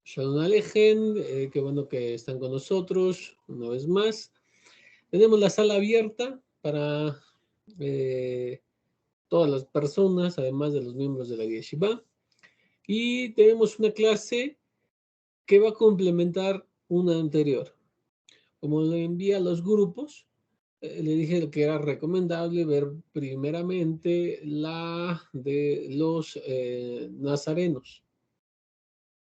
Shalom Alejen, qué bueno que están con nosotros una vez más. Tenemos la sala abierta para todas las personas, además de los miembros de la Yeshiva. Y tenemos una clase que va a complementar una anterior. Como le envía a los grupos, le dije que era recomendable ver primeramente la de los nazarenos.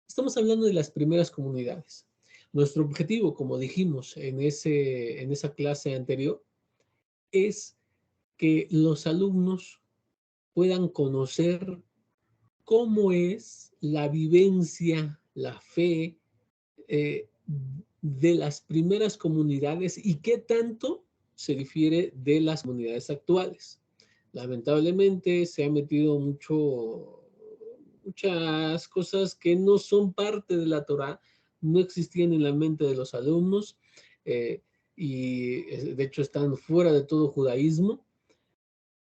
Estamos hablando de las primeras comunidades. Nuestro objetivo, como dijimos en esa clase anterior, es que los alumnos puedan conocer cómo es la vivencia, la fe de las primeras comunidades y qué tanto se difiere de las comunidades actuales. Lamentablemente se ha metido muchas cosas que no son parte de la Torá, no existían en la mente de los alumnos y de hecho están fuera de todo judaísmo,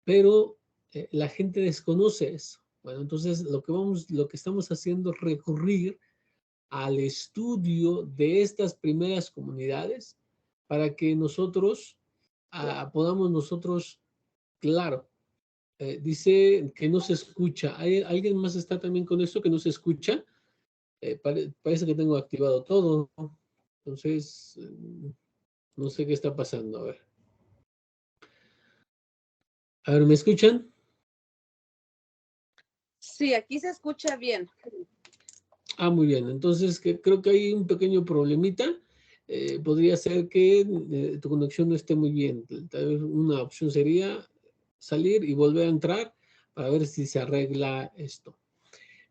pero la gente desconoce eso. Bueno, entonces lo que estamos haciendo es recurrir al estudio de estas primeras comunidades para que nosotros podamos nosotros, claro, dice que no se escucha. ¿Alguien más está también con esto que no se escucha? Parece que tengo activado todo. Entonces, no sé qué está pasando. A ver, ¿me escuchan? Sí, aquí se escucha bien. Muy bien. Entonces, creo que hay un pequeño problemita. Podría ser que tu conexión no esté muy bien. Tal vez una opción sería salir y volver a entrar para ver si se arregla esto.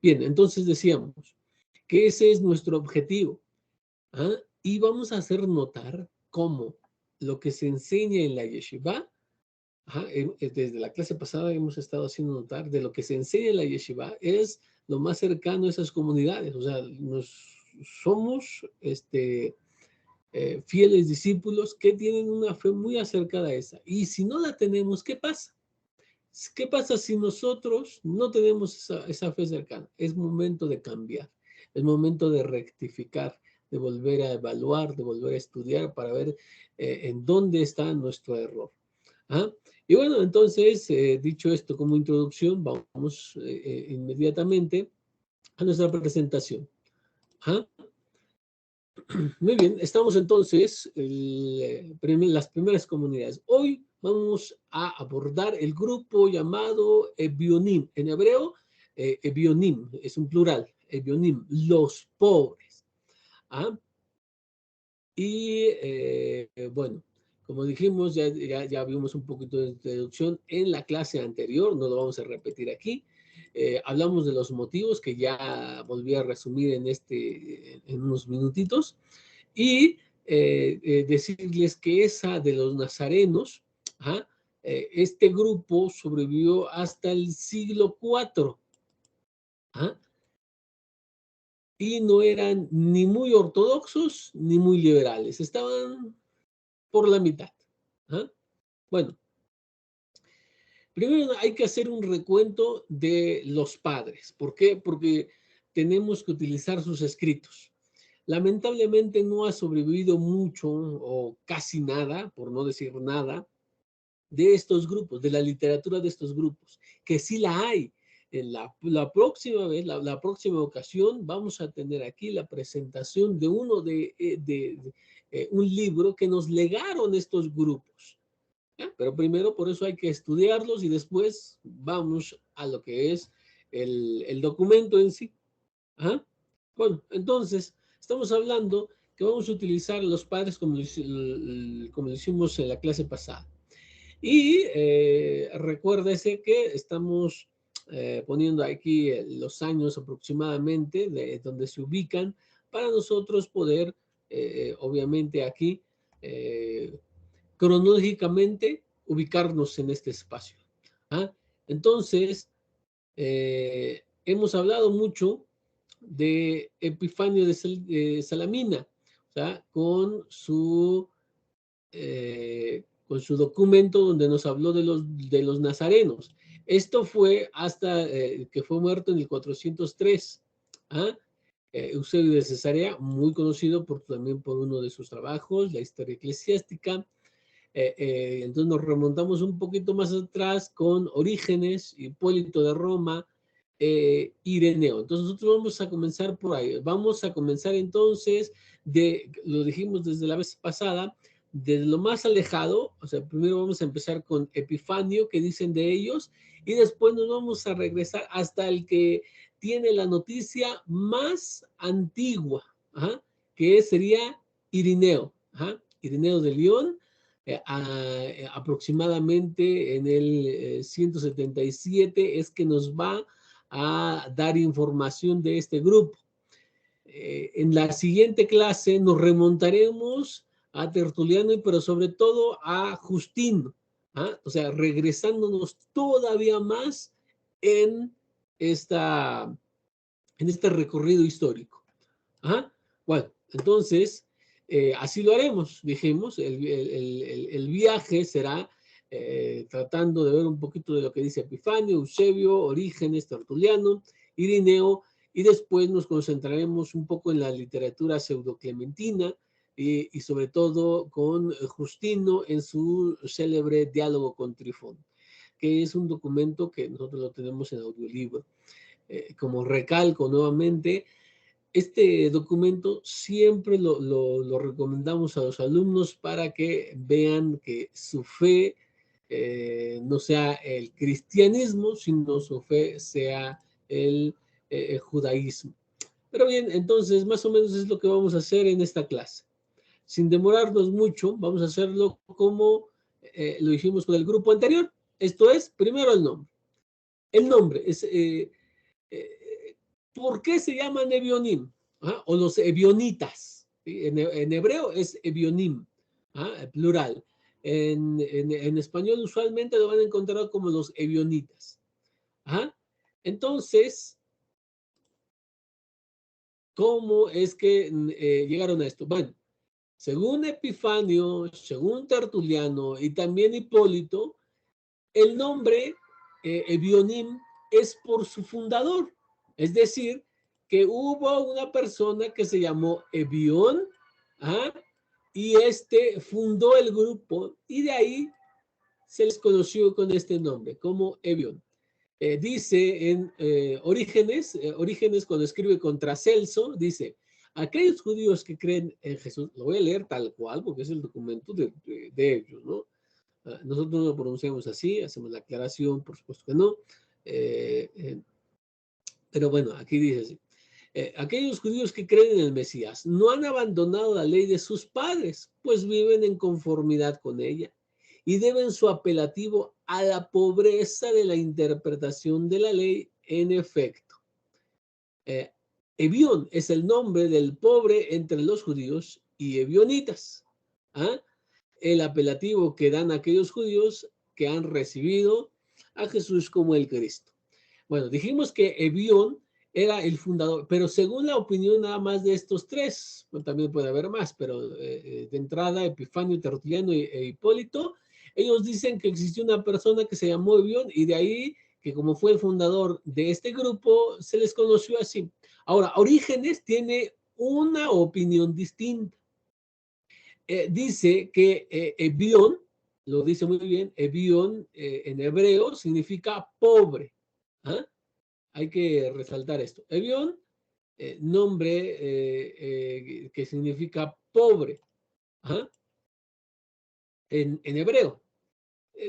Bien, entonces decíamos que ese es nuestro objetivo. Y vamos a hacer notar cómo lo que se enseña en la yeshiva, desde la clase pasada hemos estado haciendo notar de lo que se enseña en la yeshiva es lo más cercano a esas comunidades. O sea, somos fieles discípulos que tienen una fe muy acercada a esa. Y si no la tenemos, ¿qué pasa? ¿Qué pasa si nosotros no tenemos esa fe cercana? Es momento de cambiar, es momento de rectificar, de volver a evaluar, de volver a estudiar para ver en dónde está nuestro error. Y bueno, entonces, dicho esto como introducción, vamos inmediatamente a nuestra presentación. Muy bien, estamos entonces en las primeras comunidades. Hoy vamos a abordar el grupo llamado Ebionim. En hebreo, Ebionim, es un plural, Ebionim, los pobres. Y bueno, como dijimos, ya vimos un poquito de introducción en la clase anterior, no lo vamos a repetir aquí. Hablamos de los motivos que ya volví a resumir en unos minutitos. Y decirles que esa de los nazarenos, este grupo sobrevivió hasta el siglo IV. Y no eran ni muy ortodoxos ni muy liberales, estaban por la mitad. Bueno, primero hay que hacer un recuento de los padres. ¿Por qué? Porque tenemos que utilizar sus escritos. Lamentablemente no ha sobrevivido mucho o casi nada, por no decir nada, de estos grupos, de la literatura de estos grupos, que sí la hay. En la próxima vez, la próxima ocasión, vamos a tener aquí la presentación de un libro que nos legaron estos grupos. Pero primero, por eso hay que estudiarlos y después vamos a lo que es el documento en sí. Bueno, entonces, estamos hablando que vamos a utilizar los padres como lo hicimos en la clase pasada. Y recuérdese que estamos poniendo aquí los años aproximadamente de donde se ubican para nosotros poder, obviamente aquí, cronológicamente ubicarnos en este espacio. Entonces, hemos hablado mucho de Epifanio de Salamina, o sea, con su documento donde nos habló de los nazarenos. Esto fue hasta que fue muerto en el 403. Eusebio de Cesarea, muy conocido también por uno de sus trabajos, la historia eclesiástica. Entonces nos remontamos un poquito más atrás con Orígenes, Hipólito de Roma, Ireneo. Entonces nosotros vamos a comenzar por ahí. Vamos a comenzar entonces, lo dijimos desde la vez pasada, desde lo más alejado. O sea, primero vamos a empezar con Epifanio, que dicen de ellos, y después nos vamos a regresar hasta el que tiene la noticia más antigua, que sería Irineo, Irineo de León, aproximadamente en el 177 es que nos va a dar información de este grupo. En la siguiente clase nos remontaremos a Tertuliano, pero sobre todo a Justino, o sea, regresándonos todavía más en, esta, en este recorrido histórico. Bueno, entonces, así lo haremos, dijimos, el viaje será tratando de ver un poquito de lo que dice Epifanio, Eusebio, Orígenes, Tertuliano, Irineo, y después nos concentraremos un poco en la literatura pseudoclementina y sobre todo con Justino en su célebre diálogo con Trifón, que es un documento que nosotros lo tenemos en audiolibro. Como recalco nuevamente, este documento siempre lo recomendamos a los alumnos para que vean que su fe no sea el cristianismo, sino su fe sea el judaísmo. Pero bien, entonces más o menos es lo que vamos a hacer en esta clase. Sin demorarnos mucho, vamos a hacerlo como lo hicimos con el grupo anterior. Esto es, primero el nombre. El nombre es... ¿por qué se llaman Ebionim? O los Ebionitas. ¿Sí? En hebreo es Ebionim, plural. En español usualmente lo van a encontrar como los Ebionitas. Entonces, ¿cómo es que llegaron a esto? Bueno, según Epifanio, según Tertuliano y también Hipólito, el nombre Ebionim es por su fundador. Es decir, que hubo una persona que se llamó Ebión, y este fundó el grupo y de ahí se les conoció con este nombre, como Ebión. Dice en Orígenes cuando escribe contra Celso, dice, aquellos judíos que creen en Jesús, lo voy a leer tal cual porque es el documento de ellos, ¿no? Nosotros no lo pronunciamos así, hacemos la aclaración, por supuesto que no. Pero bueno, aquí dice así. Aquellos judíos que creen en el Mesías no han abandonado la ley de sus padres, pues viven en conformidad con ella y deben su apelativo a la pobreza de la interpretación de la ley en efecto. Ebión es el nombre del pobre entre los judíos y ebionitas. El apelativo que dan aquellos judíos que han recibido a Jesús como el Cristo. Bueno, dijimos que Ebión era el fundador, pero según la opinión nada más de estos tres, bueno, también puede haber más, pero de entrada Epifanio, Tertuliano e Hipólito, ellos dicen que existió una persona que se llamó Ebión y de ahí que como fue el fundador de este grupo, se les conoció así. Ahora, Orígenes tiene una opinión distinta. Dice que Ebión, lo dice muy bien, Ebión en hebreo significa pobre. Hay que resaltar esto. Ebión, nombre que significa pobre, en hebreo.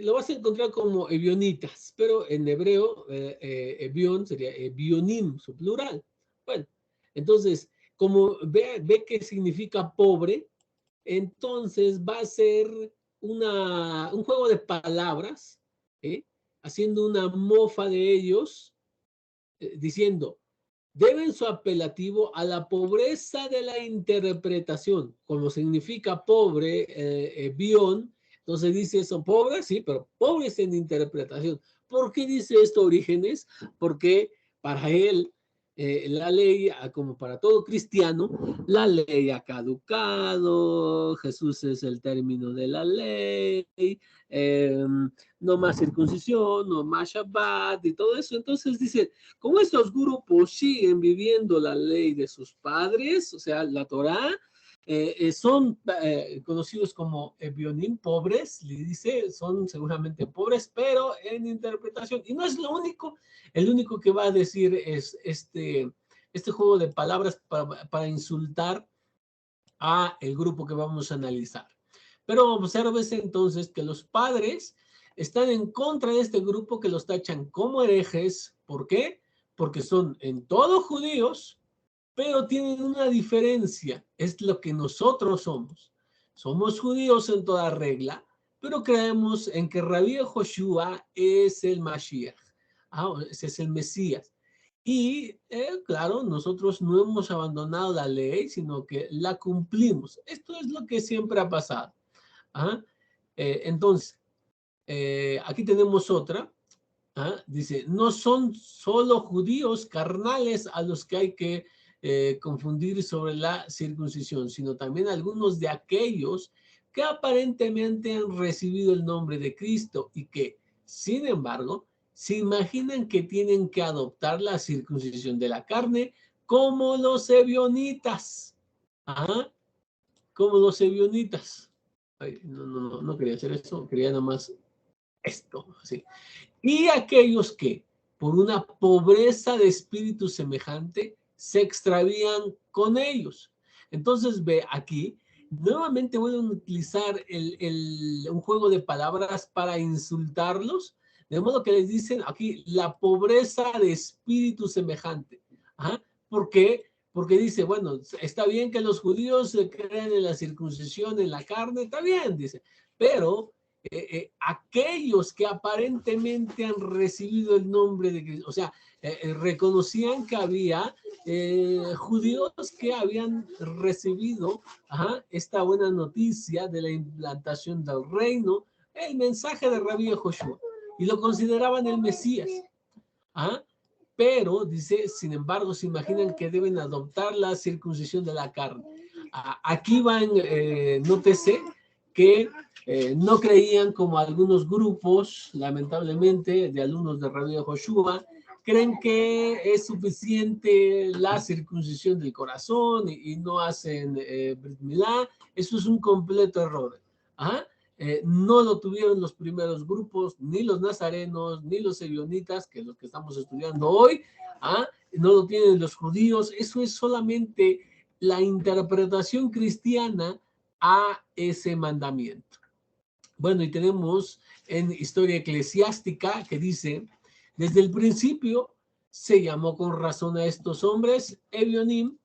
Lo vas a encontrar como ebionitas, pero en hebreo Ebión sería ebionim, su plural. Bueno, entonces, como ve que significa pobre, entonces va a ser un juego de palabras, haciendo una mofa de ellos, diciendo, deben su apelativo a la pobreza de la interpretación, como significa pobre, bión, entonces dice eso, pobre, sí, pero pobres en interpretación. ¿Por qué dice esto Orígenes? Porque para él la ley, como para todo cristiano, la ley ha caducado, Jesús es el término de la ley, no más circuncisión, no más Shabbat y todo eso. Entonces dice, como estos grupos siguen viviendo la ley de sus padres, o sea, la Torá, son conocidos como Ebionim, pobres, le dice, son seguramente pobres, pero en interpretación. Y no es lo único, el único que va a decir es este juego de palabras para insultar a el grupo que vamos a analizar. Pero observes entonces que los padres están en contra de este grupo, que los tachan como herejes. ¿Por qué? Porque son en todo judíos, pero tienen una diferencia, es lo que nosotros somos. Somos judíos en toda regla, pero creemos en que Rabí Joshua es el Mashiach, ese es el Mesías. Y claro, nosotros no hemos abandonado la ley, sino que la cumplimos. Esto es lo que siempre ha pasado. Entonces, aquí tenemos otra. Dice, no son solo judíos carnales a los que hay que confundir sobre la circuncisión, sino también algunos de aquellos que aparentemente han recibido el nombre de Cristo y que, sin embargo, se imaginan que tienen que adoptar la circuncisión de la carne como los ebionitas. Como los ebionitas. Ay, no quería hacer eso, quería nada más esto, así. Y aquellos que, por una pobreza de espíritu semejante, se extravían con ellos. Entonces, ve aquí, nuevamente voy a utilizar un juego de palabras para insultarlos, de modo que les dicen aquí la pobreza de espíritu semejante. ¿Por qué? Porque dice, bueno, está bien que los judíos crean en la circuncisión, en la carne, está bien, dice, pero aquellos que aparentemente han recibido el nombre de Cristo, o sea, reconocían que había judíos que habían recibido esta buena noticia de la implantación del reino, el mensaje de Rabí Joshua, y lo consideraban el Mesías. Pero, dice, sin embargo, se imaginan que deben adoptar la circuncisión de la carne. Aquí van, nótese que no creían como algunos grupos, lamentablemente, de alumnos de Rabí Joshua, creen que es suficiente la circuncisión del corazón y no hacen Brit Milá. Eso es un completo error. No lo tuvieron los primeros grupos, ni los nazarenos, ni los ebionitas, que es lo que estamos estudiando hoy. No lo tienen los judíos. Eso es solamente la interpretación cristiana a ese mandamiento. Bueno, y tenemos en Historia Eclesiástica que dice, desde el principio se llamó con razón a estos hombres Ebionim,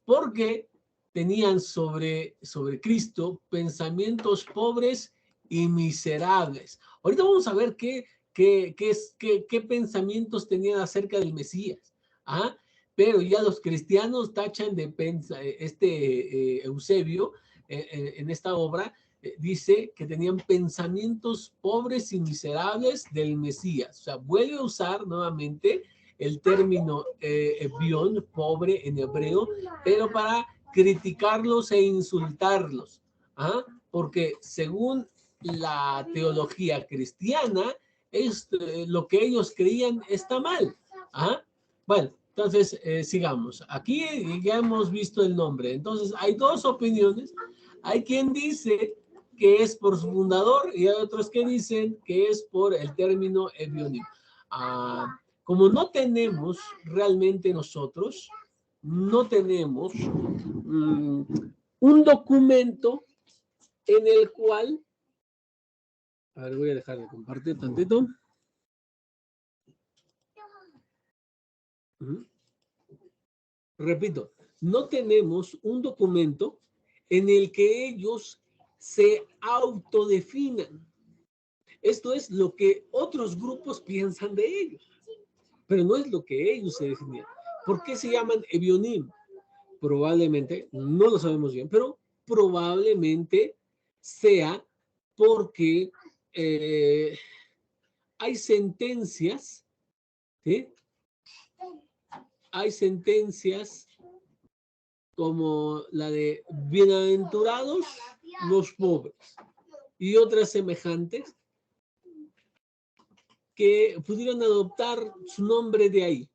porque tenían sobre Cristo pensamientos pobres y miserables. Ahorita vamos a ver qué pensamientos tenían acerca del Mesías. Pero ya los cristianos tachan de Eusebio en esta obra, dice que tenían pensamientos pobres y miserables del Mesías. O sea, vuelve a usar nuevamente el término ebión, pobre en hebreo, pero para criticarlos e insultarlos. Porque según la teología cristiana, lo que ellos creían está mal. Bueno, entonces sigamos. Aquí ya hemos visto el nombre. Entonces hay dos opiniones. Hay quien dice que es por su fundador y hay otros que dicen que es por el término ebionim. Como no tenemos realmente nosotros, no tenemos un documento en el cual, a ver, voy a dejar de compartir tantito. Repito, no tenemos un documento en el que ellos se autodefinan. Esto es lo que otros grupos piensan de ellos, pero no es lo que ellos se definían. ¿Por qué se llaman ebionim? Probablemente, no lo sabemos bien, pero probablemente sea porque hay sentencias, ¿sí? hay sentencias como la de bienaventurados los pobres y otras semejantes que pudieron adoptar su nombre de ahí,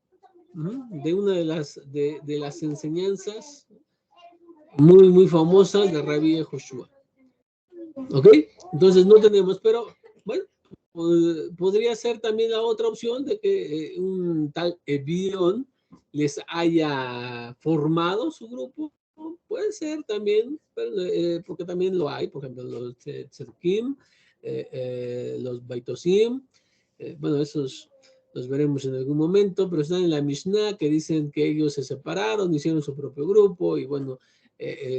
de una de las enseñanzas muy famosas de Rabbi Yehoshua. ¿Ok? Entonces no tenemos, pero bueno, podría ser también la otra opción de que un tal Evión les haya formado su grupo. Puede ser también, porque también lo hay, por ejemplo, los Tzedkim, los Baitosim, bueno, esos los veremos en algún momento, pero están en la Mishnah que dicen que ellos se separaron, hicieron su propio grupo y bueno,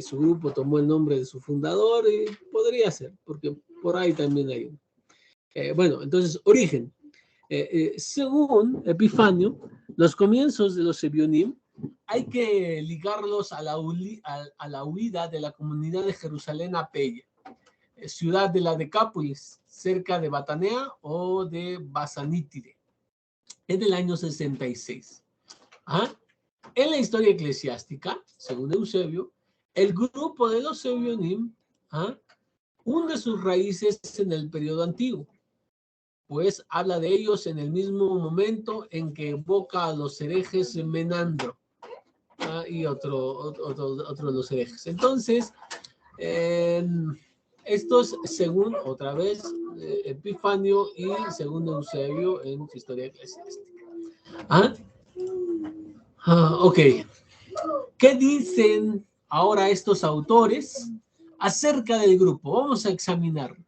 su grupo tomó el nombre de su fundador y podría ser, porque por ahí también hay uno. Bueno, entonces, origen. Según Epifanio, los comienzos de los Ebionim hay que ligarlos a la huida de la comunidad de Jerusalén a Pella, ciudad de la Decápolis, cerca de Batanea o de Basanítide, en el año 66. ¿Ah? En la historia eclesiástica, según Eusebio, el grupo de los Ebionim hunde sus raíces en el periodo antiguo, pues habla de ellos en el mismo momento en que evoca a los herejes Menandro y otro de los herejes. Entonces, estos, según otra vez Epifanio y según Eusebio en su historia eclesiástica. Ok. ¿Qué dicen ahora estos autores acerca del grupo? Vamos a examinarlo.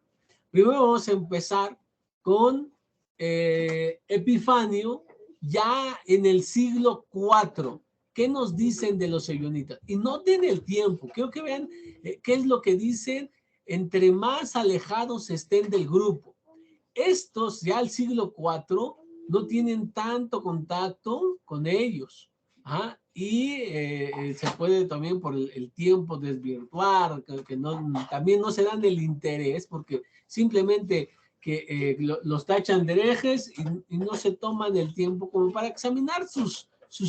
Primero vamos a empezar con Epifanio, ya en el siglo IV. ¿Qué nos dicen de los ebionitas? Y noten el tiempo. Quiero que vean qué es lo que dicen entre más alejados estén del grupo. Estos ya al siglo IV no tienen tanto contacto con ellos. Y se puede también por el tiempo desvirtuar, que no, también no se dan el interés porque simplemente que los tachan de herejes y no se toman el tiempo como para examinar sus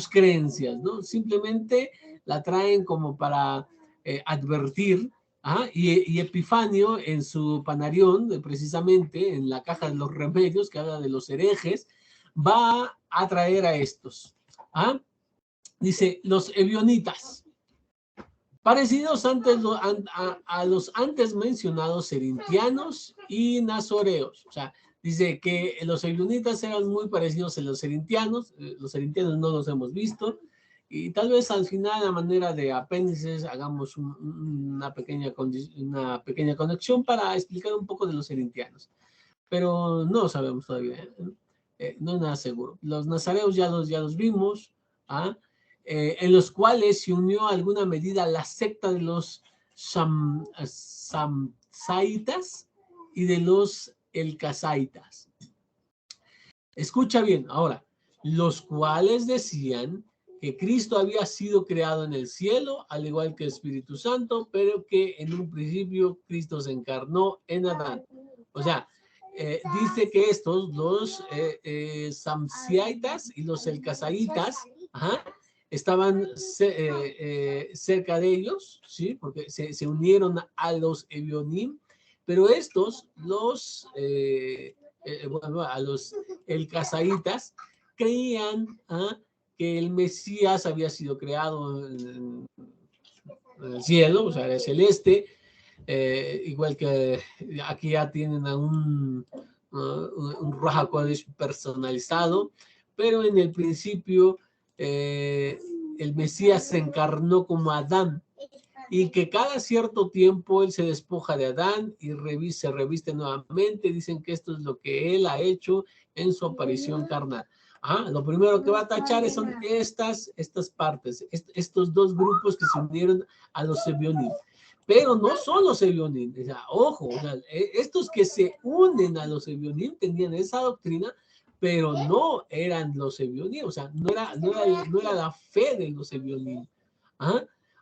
creencias, ¿no? Simplemente la traen como para advertir. Y Epifanio en su Panarión, precisamente en la caja de los remedios que habla de los herejes, va a traer a estos. Dice, los ebionitas, parecidos a los antes mencionados serintianos y nazoreos. O sea, dice que los ebionitas eran muy parecidos a los serintianos no los hemos visto, y tal vez al final, a manera de apéndices, hagamos una pequeña conexión para explicar un poco de los serintianos. Pero no lo sabemos todavía, no es nada seguro. Los nazareos ya los vimos, en los cuales se unió a alguna medida la secta de los samsaitas y de los elcasaitas. Escucha bien, ahora, los cuales decían que Cristo había sido creado en el cielo, al igual que el Espíritu Santo, pero que en un principio Cristo se encarnó en Adán. O sea, dice que estos, los samsiaitas y los elcasaitas, estaban cerca de ellos, ¿sí? Porque se unieron a los Ebionim, pero estos, a los elcasaitas, creían que el Mesías había sido creado en el cielo, o sea, era celeste, igual que aquí ya tienen a un Ruach HaKodesh personalizado, pero en el principio el Mesías se encarnó como Adán, y que cada cierto tiempo él se despoja de Adán y se reviste nuevamente. Dicen que esto es lo que él ha hecho en su aparición carnal. Lo primero que va a tachar son estas partes, estos dos grupos que se unieron a los Ebionim. Pero no son los Ebionim, o sea, ojo, o sea, estos que se unen a los Ebionim tenían esa doctrina, pero no eran los Ebionim, o sea, no era la fe de los Ebionim.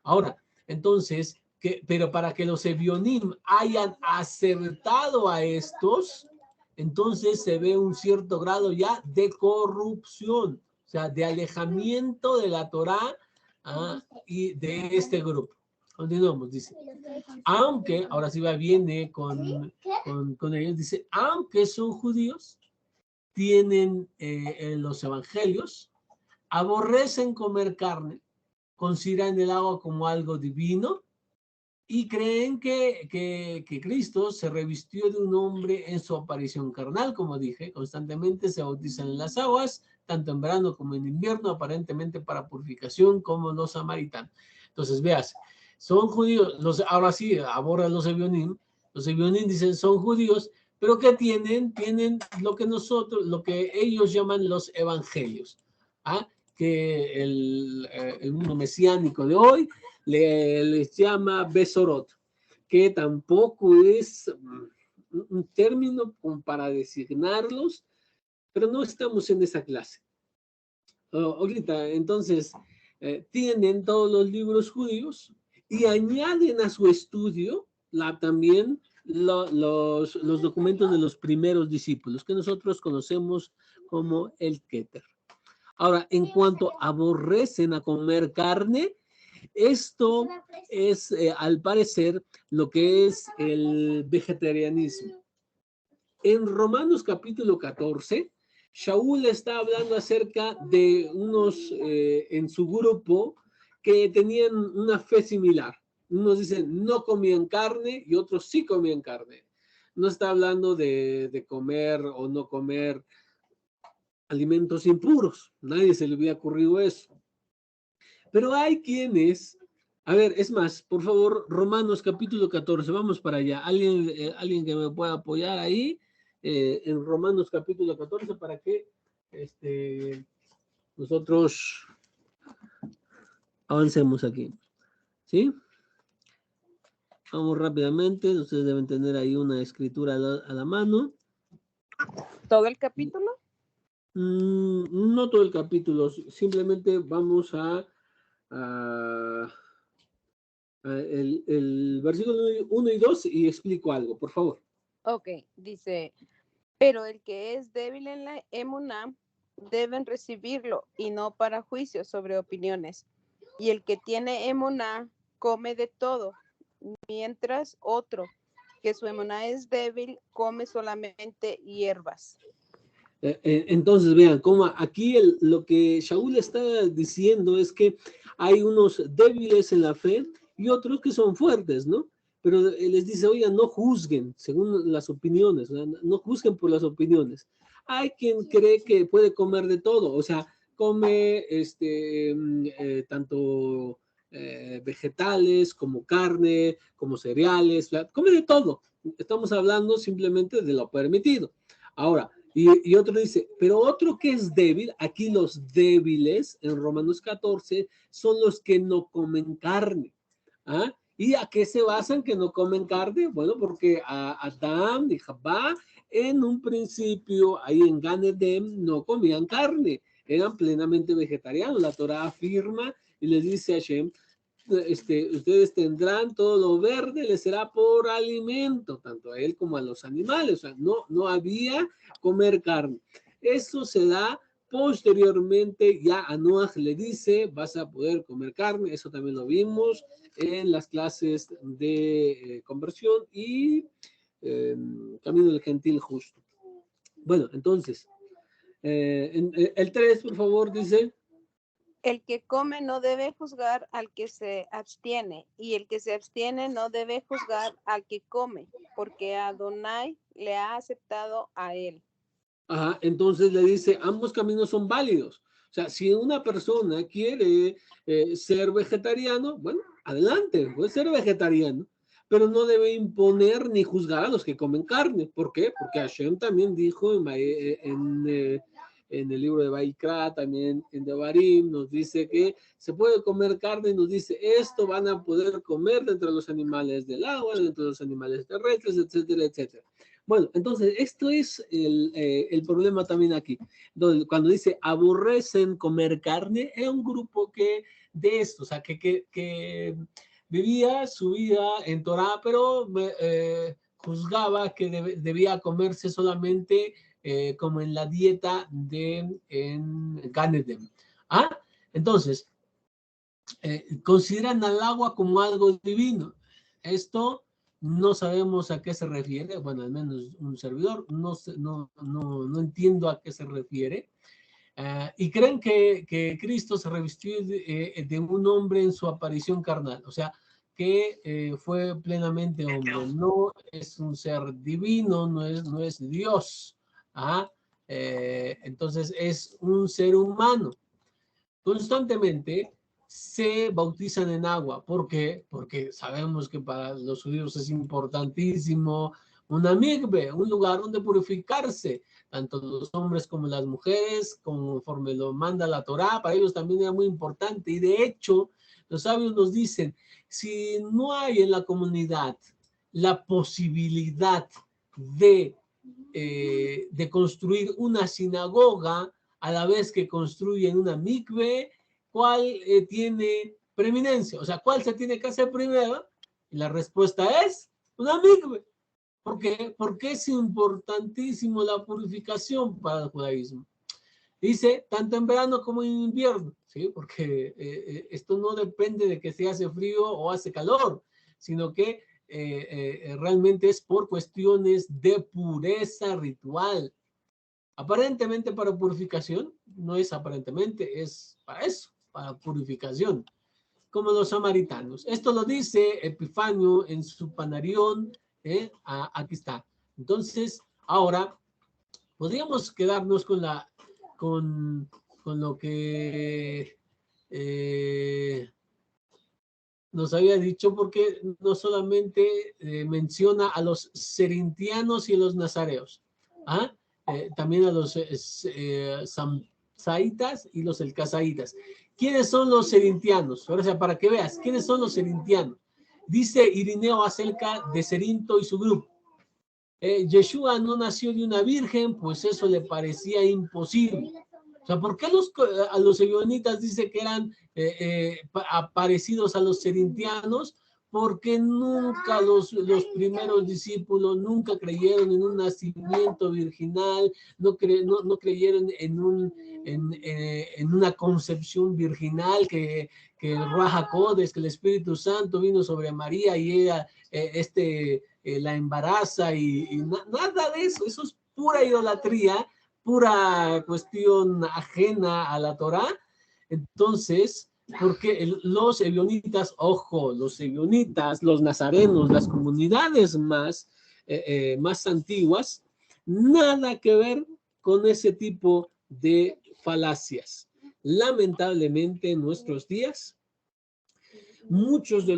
Ahora, entonces, pero para que los Ebionim hayan acertado a estos, entonces se ve un cierto grado ya de corrupción. O sea, de alejamiento de la Torá y de este grupo. Continuamos, dice. Aunque, ahora sí viene con ellos, dice, aunque son judíos, tienen los evangelios, aborrecen comer carne, consideran el agua como algo divino y creen que Cristo se revistió de un hombre en su aparición carnal, como dije, constantemente se bautizan en las aguas, tanto en verano como en invierno, aparentemente para purificación, como los samaritanos. Entonces, veas, son judíos, ahora sí, abordan los Ebionim dicen son judíos, pero ¿qué tienen? Tienen lo que ellos llaman los evangelios, que el mundo mesiánico de hoy les llama Besorot, que tampoco es un término para designarlos, pero no estamos en esa clase. Ahorita, entonces, tienen todos los libros judíos y añaden a su estudio también los documentos de los primeros discípulos, que nosotros conocemos como el Keter. Ahora, en cuanto aborrecen a comer carne, esto es, al parecer, lo que es el vegetarianismo. En Romanos capítulo 14, Shaul está hablando acerca de unos en su grupo que tenían una fe similar. Unos dicen no comían carne y otros sí comían carne. No está hablando de comer o no comer alimentos impuros. Nadie se le había ocurrido eso. Pero hay quienes, a ver, es más, por favor, Romanos capítulo 14, vamos para allá. Alguien que me pueda apoyar ahí en Romanos capítulo 14 para que nosotros avancemos aquí. ¿Sí? Vamos rápidamente, ustedes deben tener ahí una escritura a la mano. ¿Todo el capítulo? No todo el capítulo, simplemente vamos el versículo 1 y 2 y explico algo, por favor. Ok, dice, pero el que es débil en la emuná deben recibirlo y no para juicio sobre opiniones. Y el que tiene emuná come de todo, mientras otro, que su emuná es débil, come solamente hierbas. Entonces, vean, como aquí lo que Shaul está diciendo es que hay unos débiles en la fe y otros que son fuertes, ¿no? Pero les dice, oigan, no juzguen según las opiniones, no juzguen por las opiniones. Hay quien cree que puede comer de todo, o sea, come tanto vegetales como carne, como cereales, come de todo. Estamos hablando simplemente de lo permitido. Ahora, y otro dice, pero otro que es débil, aquí los débiles en Romanos 14 son los que no comen carne. ¿Y a qué se basan que no comen carne? Bueno, porque Adán y Jabá en un principio, ahí en Gan Edem, no comían carne, eran plenamente vegetarianos. La Torah afirma y les dice a Hashem, ustedes tendrán todo lo verde, les será por alimento, tanto a él como a los animales. O sea, no había comer carne. Eso se da posteriormente, ya a Noah le dice, vas a poder comer carne. Eso también lo vimos en las clases de conversión y Camino del Gentil Justo. Bueno, entonces, el 3, por favor, dice... El que come no debe juzgar al que se abstiene, y el que se abstiene no debe juzgar al que come, porque Adonai le ha aceptado a él. Ajá, entonces le dice, ambos caminos son válidos. O sea, si una persona quiere ser vegetariano, bueno, adelante, puede ser vegetariano, pero no debe imponer ni juzgar a los que comen carne. ¿Por qué? Porque Hashem también dijo en el libro de Vaikra, también en Devarim, nos dice que se puede comer carne, nos dice esto van a poder comer de entre los animales del agua, de entre los animales terrestres, etcétera, etcétera. Bueno, entonces esto es el problema también aquí. Entonces, cuando dice aborrecen comer carne, es un grupo que de esto, o sea, que vivía su vida en Torah, pero juzgaba que debía comerse solamente como en la dieta en Gan Eden. Entonces, consideran al agua como algo divino. Esto no sabemos a qué se refiere, bueno, al menos un servidor, no entiendo a qué se refiere. Y creen que Cristo se revistió de un hombre en su aparición carnal, o sea, que fue plenamente hombre, no es un ser divino, no es Dios. Entonces es un ser humano. Constantemente se bautizan en agua. ¿Por qué? Porque sabemos que para los judíos es importantísimo una mikve, un lugar donde purificarse, tanto los hombres como las mujeres, conforme lo manda la Torá. Para ellos también era muy importante. Y de hecho, los sabios nos dicen, si no hay en la comunidad la posibilidad de construir una sinagoga, a la vez que construyen una mikve, ¿cuál tiene preeminencia? O sea, ¿cuál se tiene que hacer primero? Y la respuesta es una mikve. ¿Por qué? Porque es importantísimo la purificación para el judaísmo. Dice, tanto en verano como en invierno, ¿sí? Porque esto no depende de que se hace frío o hace calor, sino que realmente es por cuestiones de pureza ritual. Aparentemente para purificación, no es aparentemente, es para eso, para purificación, como los samaritanos. Esto lo dice Epifanio en su Panarión, aquí está. Entonces, ahora, podríamos quedarnos con lo que nos había dicho, porque no solamente menciona a los serintianos y a los nazareos, también a los samsaitas y los elcasaitas. ¿Quiénes son los serintianos? Ahora, sea, para que veas, ¿quiénes son los serintianos? Dice Irineo acerca de Cerinto y su grupo. Yeshua no nació de una virgen, pues eso le parecía imposible. O sea, ¿por qué a los ebionitas dice que eran parecidos a los serintianos? Porque nunca los primeros discípulos nunca creyeron en un nacimiento virginal, no creyeron en una concepción virginal, que el Ruach HaKodesh, que el Espíritu Santo vino sobre María y ella la embaraza y nada de eso. Eso es pura idolatría, pura cuestión ajena a la Torá. Entonces, porque los ebionitas, ojo, los ebionitas, los nazarenos, las comunidades más antiguas, nada que ver con ese tipo de falacias. Lamentablemente en nuestros días, muchos de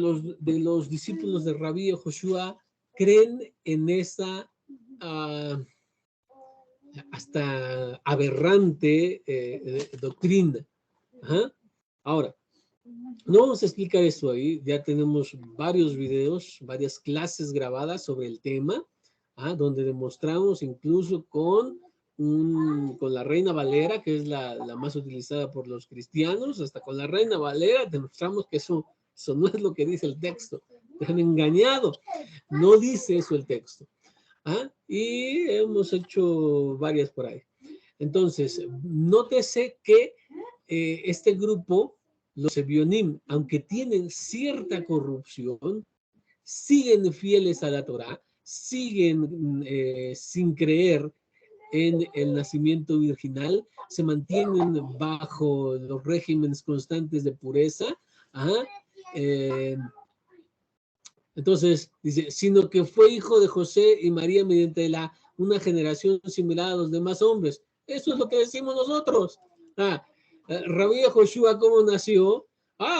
los discípulos de Rabí Joshua creen en esa hasta aberrante doctrina. Ahora, no vamos a explicar eso ahí, ya tenemos varios videos, varias clases grabadas sobre el tema, donde demostramos incluso con la Reina Valera, que es la más utilizada por los cristianos, hasta con la Reina Valera demostramos que eso no es lo que dice el texto. Te han engañado, no dice eso el texto. Y hemos hecho varias por ahí. Entonces, nótese que este grupo, los Ebionim, aunque tienen cierta corrupción, siguen fieles a la Torá, siguen sin creer en el nacimiento virginal, se mantienen bajo los regímenes constantes de pureza. Entonces, dice, sino que fue hijo de José y María mediante una generación similar a los demás hombres. Eso es lo que decimos nosotros. Rabí Joshua, ¿cómo nació?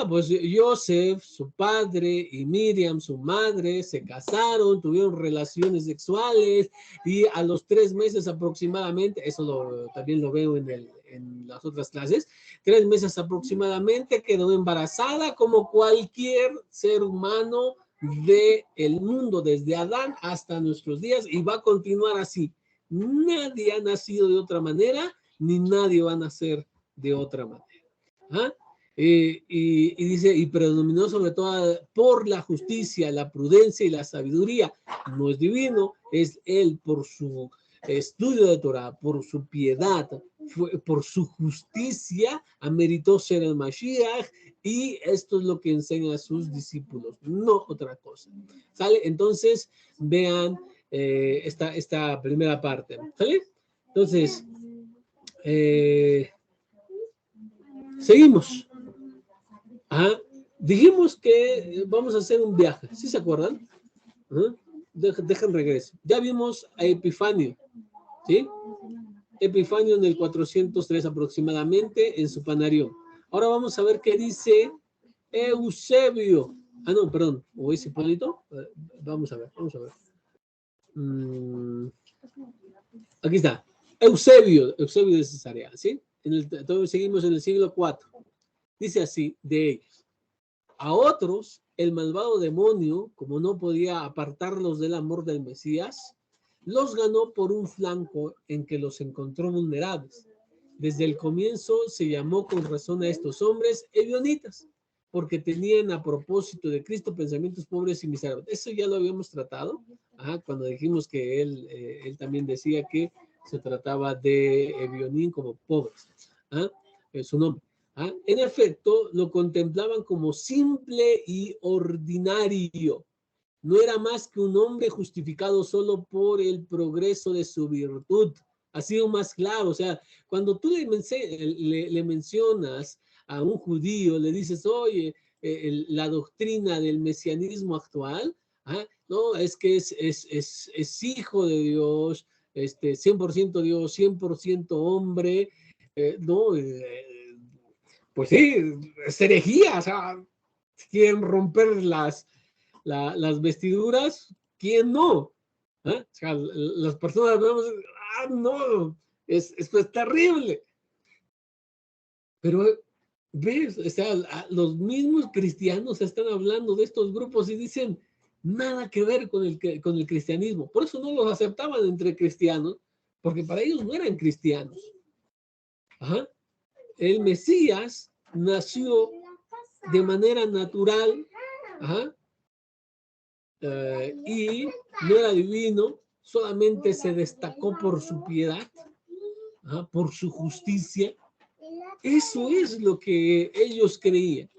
Pues Yosef, su padre, y Miriam, su madre, se casaron, tuvieron relaciones sexuales, y a los 3 meses aproximadamente, eso también lo veo en las otras clases, 3 meses aproximadamente quedó embarazada como cualquier ser humano del mundo, desde Adán hasta nuestros días, y va a continuar así. Nadie ha nacido de otra manera, ni nadie va a nacer de otra manera. Y dice, y predominó sobre todo por la justicia, la prudencia y la sabiduría. No es divino, es él por su estudio de Torah, por su piedad, por su justicia, ameritó ser el Mashiach, y esto es lo que enseña a sus discípulos, no otra cosa. ¿Sale? Entonces, vean esta primera parte. ¿Sale? Entonces, seguimos. Dijimos que vamos a hacer un viaje, ¿sí se acuerdan? Dejen regreso. Ya vimos a Epifanio, ¿sí? Epifanio en el 403 aproximadamente en su Panarión. Ahora vamos a ver qué dice Eusebio. No, perdón, ¿o es Hipólito? Vamos a ver. Aquí está. Eusebio de Cesarea, ¿sí? Entonces seguimos en el siglo IV. Dice así de ellos. A otros, el malvado demonio, como no podía apartarlos del amor del Mesías, los ganó por un flanco en que los encontró vulnerables. Desde el comienzo se llamó con razón a estos hombres ebionitas, porque tenían a propósito de Cristo pensamientos pobres y miserables. Eso ya lo habíamos tratado, cuando dijimos que él también decía que se trataba de Ebionín como pobres, es su nombre. En efecto, lo contemplaban como simple y ordinario. No era más que un hombre justificado solo por el progreso de su virtud. Ha sido más claro. O sea, cuando tú le mencionas a un judío, le dices, oye, la doctrina del mesianismo actual, no, es que es hijo de Dios, 100% Dios, 100% hombre, no, pues sí, es herejía, o sea, quieren romper las vestiduras, ¿quién no? O sea, las personas vemos, no, esto es terrible. Pero, ¿ves? O sea, los mismos cristianos están hablando de estos grupos y dicen, nada que ver con el cristianismo. Por eso no los aceptaban entre cristianos, porque para ellos no eran cristianos. El Mesías nació de manera natural, y no era divino, solamente se destacó por su piedad, por su justicia. Eso es lo que ellos creían.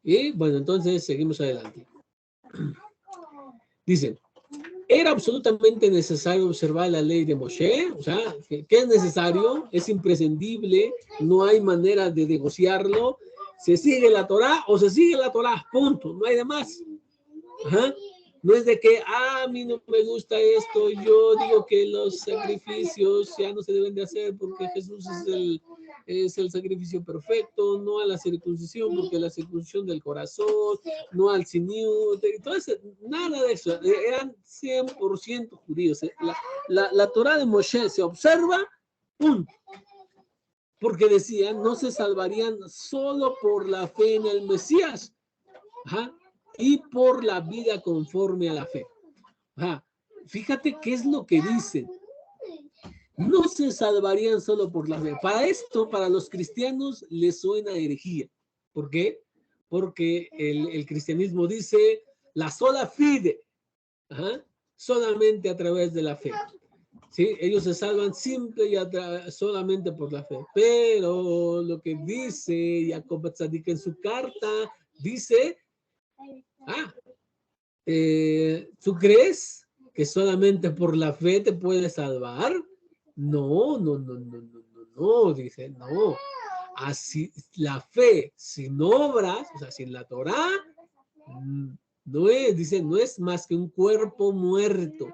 Y bueno, entonces seguimos adelante. Dicen, era absolutamente necesario observar la ley de Moshe, o sea, ¿qué es necesario? Es imprescindible, no hay manera de negociarlo. Se sigue la Torá o se sigue la Torá, punto, no hay de más. No es de que, a mí no me gusta esto, yo digo que los sacrificios ya no se deben de hacer porque Jesús es el sacrificio perfecto, no a la circuncisión porque la circuncisión del corazón, no al siniú, entonces nada de eso, eran 100% judíos. La Torá de Moshe se observa, punto. Porque decían, no se salvarían solo por la fe en el Mesías, y por la vida conforme a la fe. Fíjate qué es lo que dicen. No se salvarían solo por la fe. Para esto, para los cristianos, les suena herejía. ¿Por qué? Porque el cristianismo dice la sola fide, solamente a través de la fe. ¿Sí? Ellos se salvan simple y solamente por la fe. Pero lo que dice Jacob Tzadik en su carta, dice, ¿tú crees que solamente por la fe te puedes salvar? No, dice, no. Así, la fe sin obras, o sea, sin la Torá, no es, dice, no es más que un cuerpo muerto.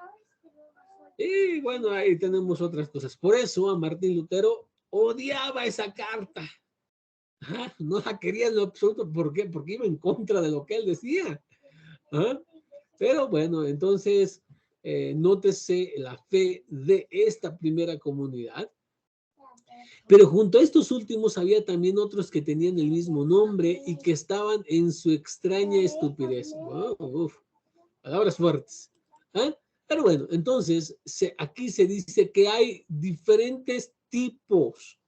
Y bueno, ahí tenemos otras cosas. Por eso a Martín Lutero odiaba esa carta. No la quería en lo absoluto. ¿Por qué? Porque iba en contra de lo que él decía. Pero bueno, entonces, nótese la fe de esta primera comunidad. Pero junto a estos últimos había también otros que tenían el mismo nombre y que estaban en su extraña estupidez. Palabras fuertes. Pero bueno, entonces aquí se dice que hay diferentes tipos.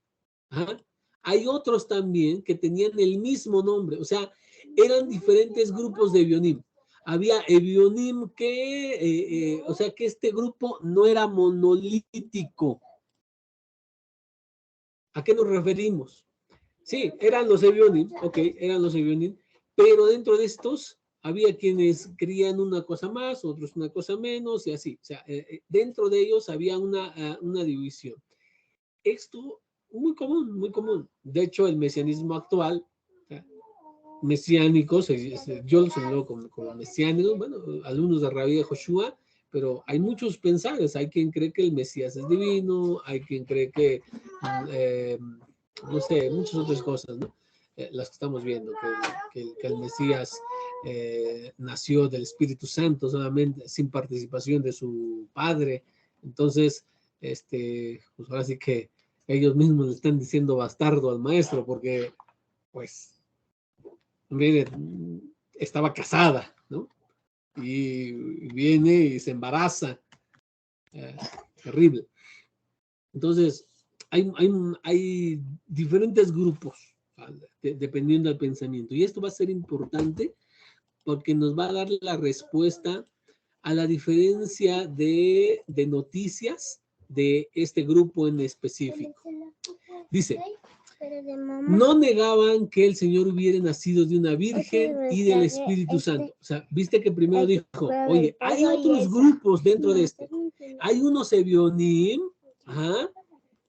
Hay otros también que tenían el mismo nombre, o sea, eran diferentes grupos de Bionim. había Evionim que, o sea, que este grupo no era monolítico. ¿A qué nos referimos? Sí, eran los Evionim, ok, eran los Evionim, pero dentro de estos había quienes creían una cosa más, otros una cosa menos, y así. O sea, dentro de ellos había una división. Esto muy común, muy común. De hecho, el mesianismo actual, mesiánicos, yo los llamo como mesiánicos, bueno, alumnos de Rabbi de Joshua, pero hay muchos pensares. Hay quien cree que el Mesías es divino, hay quien cree que, no sé, muchas otras cosas, ¿no? Las que estamos viendo, que el Mesías nació del Espíritu Santo solamente, sin participación de su padre. Entonces, pues ahora sí que ellos mismos le están diciendo bastardo al maestro, porque, pues, miren, estaba casada, ¿no? Y viene y se embaraza. Terrible. Entonces, hay diferentes grupos, dependiendo del pensamiento. Y esto va a ser importante porque nos va a dar la respuesta a la diferencia de noticias de este grupo en específico. Dice, no negaban que el Señor hubiera nacido de una virgen y del Espíritu Santo. O sea, viste que primero dijo, oye, hay otros grupos dentro de este. Hay unos Evionim,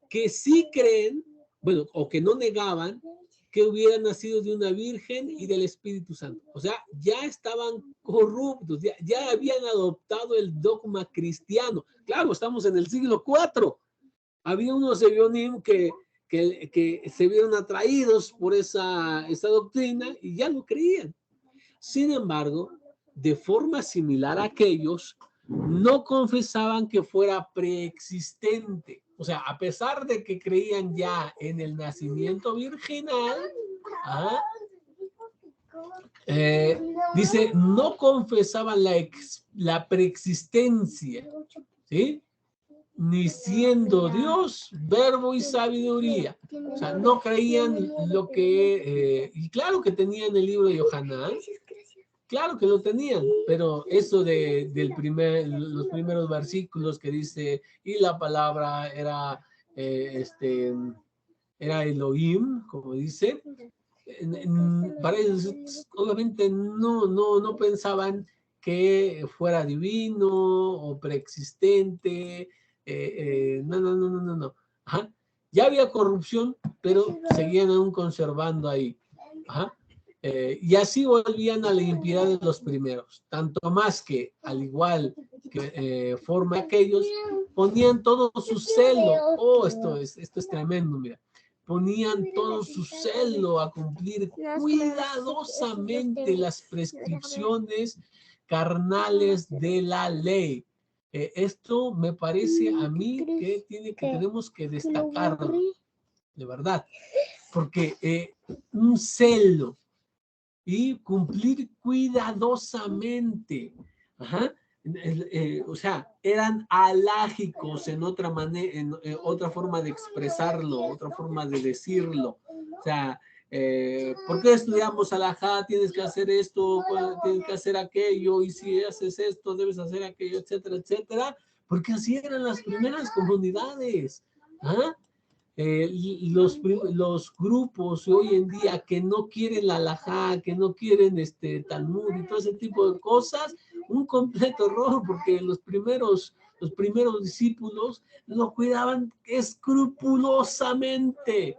que sí creen, bueno, o que no negaban que hubiera nacido de una virgen y del Espíritu Santo. O sea, ya estaban corruptos, ya habían adoptado el dogma cristiano. Claro, estamos en el siglo IV. Había unos Evionim que se vieron atraídos por esa doctrina y ya lo creían. Sin embargo, de forma similar a aquellos, no confesaban que fuera preexistente. O sea, a pesar de que creían ya en el nacimiento virginal, dice, no confesaban la preexistencia, ¿sí? Ni siendo Dios, verbo y sabiduría. O sea, no creían lo que... y claro que tenían el libro de Yohanan, claro que lo tenían, pero eso los primeros versículos que dice, y la palabra era, era Elohim, como dice, para ellos obviamente no pensaban que fuera divino o preexistente, no. Ajá. Ya había corrupción, pero seguían aún conservando ahí. Ajá. Y así volvían a la impiedad de los primeros, tanto más que, al igual que forma aquellos, ponían todo su celo. Oh, esto es tremendo, mira. Ponían todo su celo a cumplir cuidadosamente las prescripciones carnales de la ley. Esto me parece a mí que tenemos que destacarlo, de verdad, porque un celo y cumplir cuidadosamente. O sea, eran alágicos en otra manera, en otra forma de expresarlo, otra forma de decirlo. O sea, ¿por qué estudiamos alajá? Tienes que hacer esto, tienes que hacer aquello, y si haces esto, debes hacer aquello, etcétera, etcétera. Porque así eran las primeras comunidades. Los grupos hoy en día que no quieren la halajá, que no quieren Talmud y todo ese tipo de cosas, un completo error, porque los primeros discípulos lo cuidaban escrupulosamente.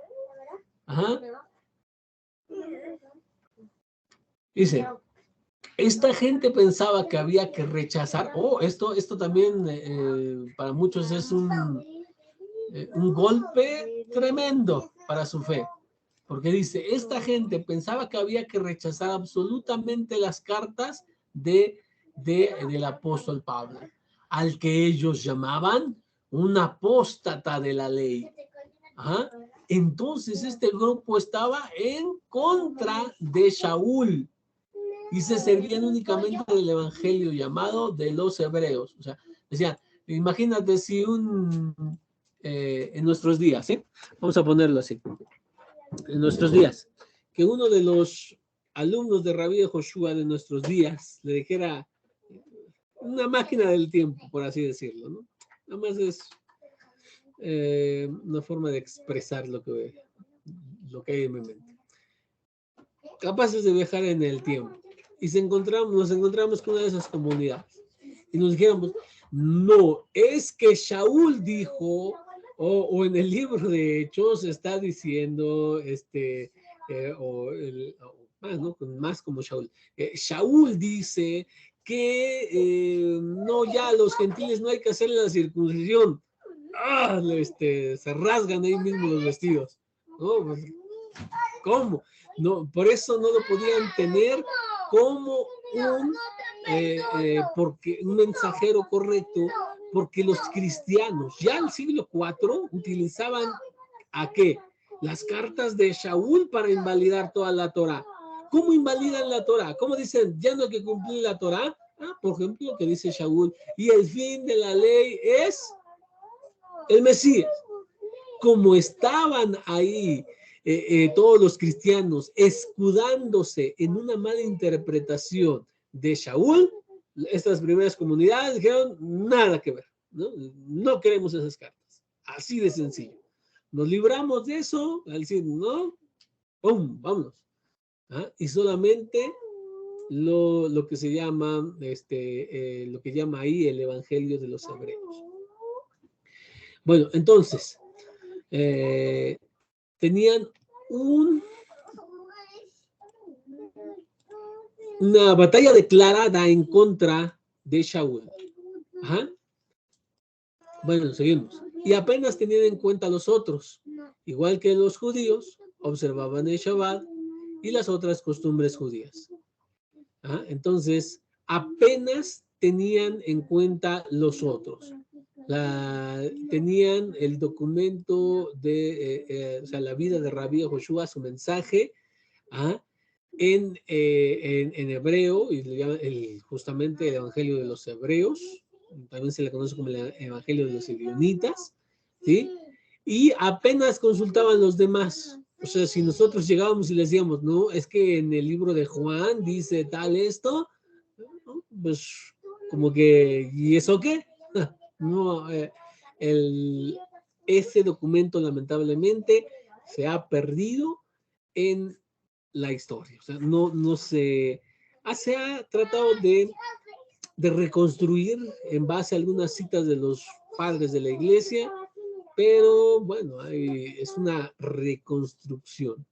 Dice, esta gente pensaba que había que rechazar. Esto también para muchos es un golpe tremendo para su fe, porque dice, esta gente pensaba que había que rechazar absolutamente las cartas del apóstol Pablo, al que ellos llamaban un apóstata de la ley. Entonces este grupo estaba en contra de Shaul y se servían únicamente del evangelio llamado de los hebreos. O sea, decían, imagínate si en nuestros días, vamos a ponerlo así, en nuestros días, que uno de los alumnos de Rabí Joshua de nuestros días le dijera una máquina del tiempo, por así decirlo, ¿no? Nada más es una forma de expresar lo que hay en mi mente. Capaces de viajar en el tiempo. Y nos encontramos con una de esas comunidades. Y nos dijéramos, no, es que Shaul dijo, o en el libro de Hechos está diciendo, más, ¿no? Más como Shaul. Shaul dice que no, ya a los gentiles no hay que hacerle la circuncisión. Se rasgan ahí mismo los vestidos. ¿No? Pues, ¿cómo? No, por eso no lo podían tener como porque un mensajero correcto, porque los cristianos ya en el siglo IV utilizaban ¿a qué? Las cartas de Shaul para invalidar toda la Torá. ¿Cómo invalidan la Torá? ¿Cómo dicen, ya no hay que cumplir la Torá? Por ejemplo, que dice Shaul, y el fin de la ley es el Mesías. Como estaban ahí todos los cristianos escudándose en una mala interpretación de Shaul, estas primeras comunidades dijeron nada que ver, ¿no? No queremos esas cartas, así de sencillo. Nos libramos de eso, al decir, no, ¡pum!, vámonos. Y solamente lo que se llama, lo que llama ahí el Evangelio de los Hebreos. Bueno, entonces, tenían una batalla declarada en contra de Shaul. Bueno, seguimos. Y apenas tenían en cuenta los otros, igual que los judíos, observaban el Shabbat y las otras costumbres judías. Entonces, apenas tenían en cuenta los otros. Tenían el documento de la vida de Rabí Joshua, su mensaje, en hebreo, y le llaman justamente el Evangelio de los Hebreos, también se le conoce como el Evangelio de los Ebionitas, ¿sí? Y apenas consultaban los demás. O sea, si nosotros llegábamos y les decíamos, no, es que en el libro de Juan dice tal esto, pues como que, ¿y eso qué? No, ese documento lamentablemente se ha perdido en la historia. O sea, no se ha tratado de reconstruir en base a algunas citas de los padres de la iglesia, pero bueno, es una reconstrucción.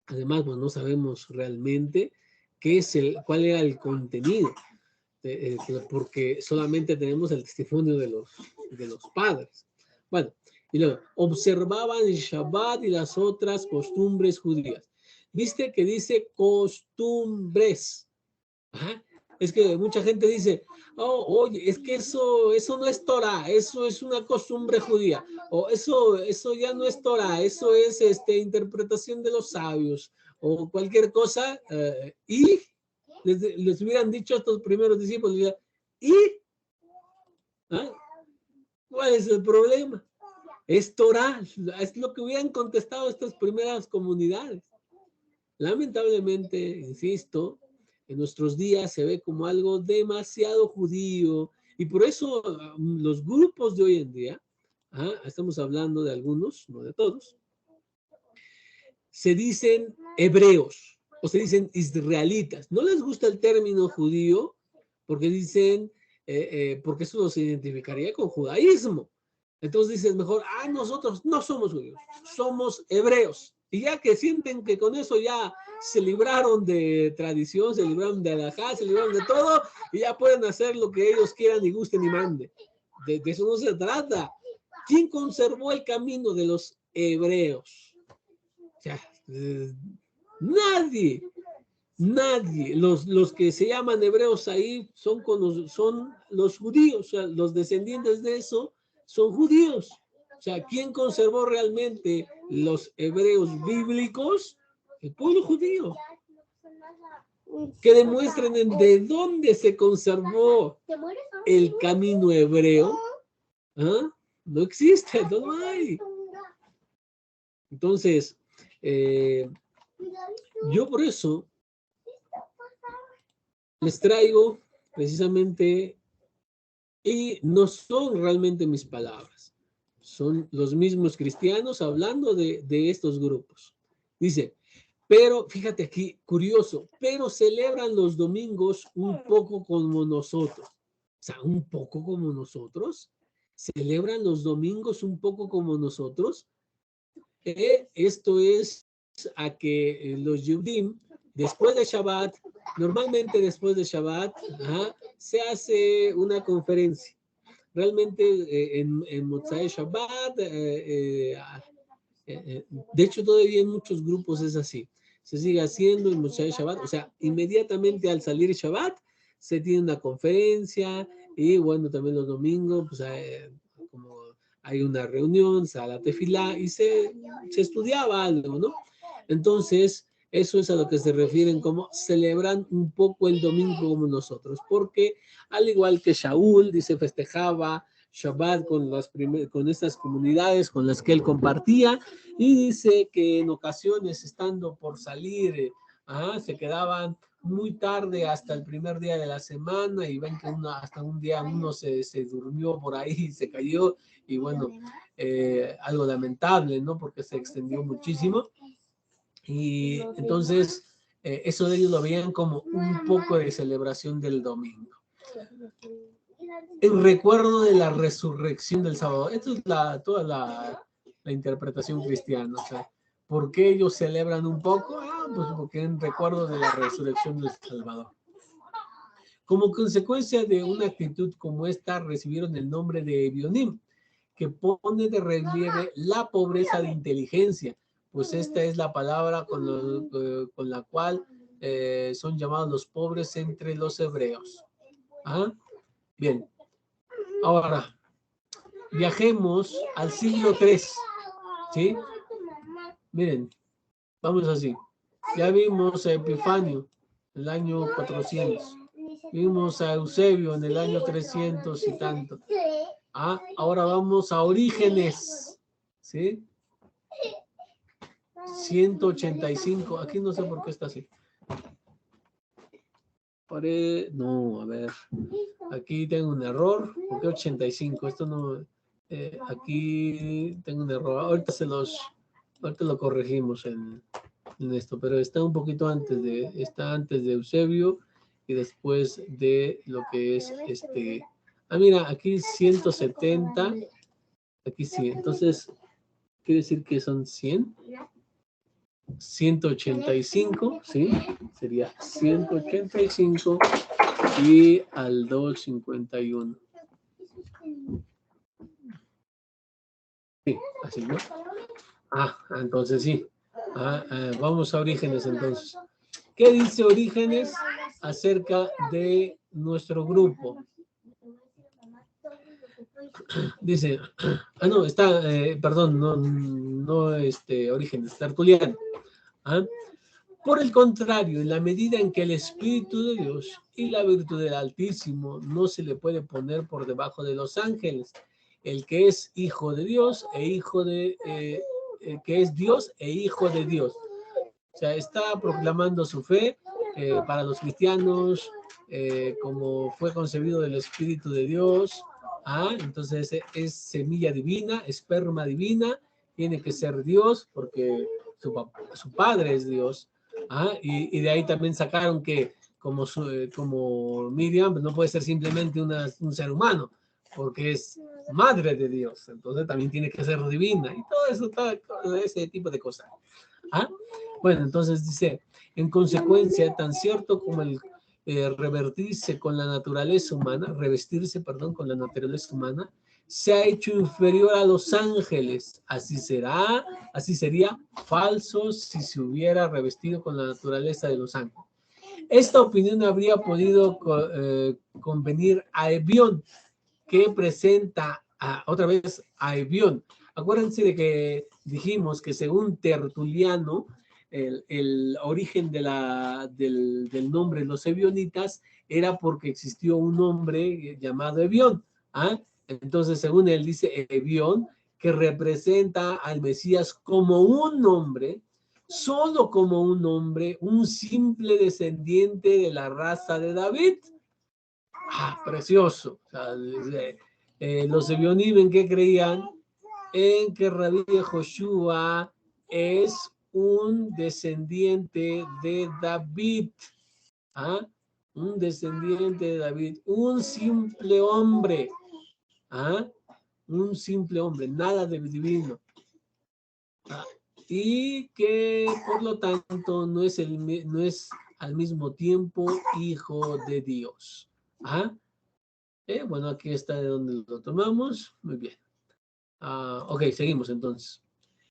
Además, pues no sabemos realmente cuál era el contenido, porque solamente tenemos el testimonio de los padres. Bueno, y luego, observaban el Shabbat y las otras costumbres judías. ¿Viste que dice costumbres? Es que mucha gente dice, oye, es que eso no es Torah, eso es una costumbre judía, o eso ya no es Torah, eso es interpretación de los sabios, o cualquier cosa, y les hubieran dicho a estos primeros discípulos, ¿y? ¿Cuál es el problema? Es Torah, es lo que hubieran contestado estas primeras comunidades. Lamentablemente, insisto, en nuestros días se ve como algo demasiado judío, y por eso los grupos de hoy en día, estamos hablando de algunos, no de todos, se dicen hebreos o se dicen israelitas. No les gusta el término judío porque dicen, porque eso los identificaría con judaísmo. Entonces dicen mejor, nosotros no somos judíos, somos hebreos. Y ya que sienten que con eso ya se libraron de tradición, se libraron de alajá, se libraron de todo, y ya pueden hacer lo que ellos quieran y gusten y manden. De eso no se trata. ¿Quién conservó el camino de los hebreos? O sea, nadie. Los que se llaman hebreos ahí son los judíos, o sea, los descendientes de eso son judíos. O sea, ¿quién conservó realmente los hebreos bíblicos? El pueblo judío. Que demuestren de dónde se conservó el camino hebreo. No existe, no hay. Entonces, yo por eso les traigo precisamente, y no son realmente mis palabras, son los mismos cristianos hablando de estos grupos. Dice, pero fíjate aquí, curioso, pero celebran los domingos un poco como nosotros. O sea, un poco como nosotros. Celebran los domingos un poco como nosotros. Esto es a que los Yehudim, después de Shabbat, normalmente después de Shabbat, se hace una conferencia. Realmente en Motzai Shabbat, de hecho todavía en muchos grupos es así. Se sigue haciendo en Motzai Shabbat, o sea, inmediatamente al salir Shabbat, se tiene una conferencia y bueno, también los domingos, pues como hay una reunión, se da la tefilá y se estudiaba algo, ¿no? Entonces, eso es a lo que se refieren como celebran un poco el domingo como nosotros, porque al igual que Shaul, dice, festejaba Shabbat con estas comunidades con las que él compartía, y dice que en ocasiones, estando por salir, se quedaban muy tarde hasta el primer día de la semana, y ven que hasta un día uno se durmió por ahí y se cayó, y bueno, algo lamentable, ¿no? Porque se extendió muchísimo. Y entonces, eso de ellos lo veían como un poco de celebración del domingo. El recuerdo de la resurrección del sábado. Esto es toda la interpretación cristiana. O sea, ¿por qué ellos celebran un poco? Pues porque en recuerdo de la resurrección del Salvador. Como consecuencia de una actitud como esta, recibieron el nombre de Ebionim, que pone de relieve la pobreza de inteligencia, pues esta es la palabra con la cual son llamados los pobres entre los hebreos. Bien, ahora viajemos al siglo III, ¿sí? Miren, vamos así. Ya vimos a Epifanio en el año 400. Vimos a Eusebio en el año 300 y tanto. Ahora vamos a Orígenes, ¿sí? 185. Aquí no sé por qué está así. No, a ver. Aquí tengo un error. ¿Por qué 85? Esto no. Aquí tengo un error. Ahorita lo corregimos en esto, pero está un poquito antes de Eusebio y después de lo que es mira, aquí 170. Aquí sí. Entonces, quiere decir que son 100. 185, ¿sí? Sería 185 y al 251. Sí, así, ¿no? Entonces sí. Vamos a Orígenes entonces. ¿Qué dice Orígenes acerca de nuestro grupo? Dice, no, está, perdón, no, Orígenes, Tertuliano. Por el contrario, en la medida en que el Espíritu de Dios y la virtud del Altísimo no se le puede poner por debajo de los ángeles, el que es hijo de Dios que es Dios e hijo de Dios. O sea, está proclamando su fe para los cristianos, como fue concebido del Espíritu de Dios. Entonces es semilla divina, esperma divina, tiene que ser Dios porque su padre es Dios. Y de ahí también sacaron que como Miriam no puede ser simplemente un ser humano, porque es madre de Dios, entonces también tiene que ser divina y todo ese tipo de cosas. Bueno, entonces dice, en consecuencia, tan cierto como el revestirse con la naturaleza humana, se ha hecho inferior a los ángeles. Así sería falso si se hubiera revestido con la naturaleza de los ángeles. Esta opinión habría podido convenir a Ebión, que presenta otra vez a Ebión. Acuérdense de que dijimos que según Tertuliano, el origen del nombre de los ebionitas era porque existió un hombre llamado Ebión. Entonces, según él dice Ebión, que representa al Mesías como un hombre, solo como un hombre, un simple descendiente de la raza de David. Ah, precioso. O sea, los Ebionim, ¿en qué creían? En que Rabí Joshua es un descendiente de David. ¿Ah? Un descendiente de David, un simple hombre. ¿Ah? Un simple hombre, nada de divino. ¿Ah? Y que por lo tanto no es al mismo tiempo hijo de Dios. ¿Ah? Bueno, aquí está de donde lo tomamos. Muy bien. Ok, seguimos entonces.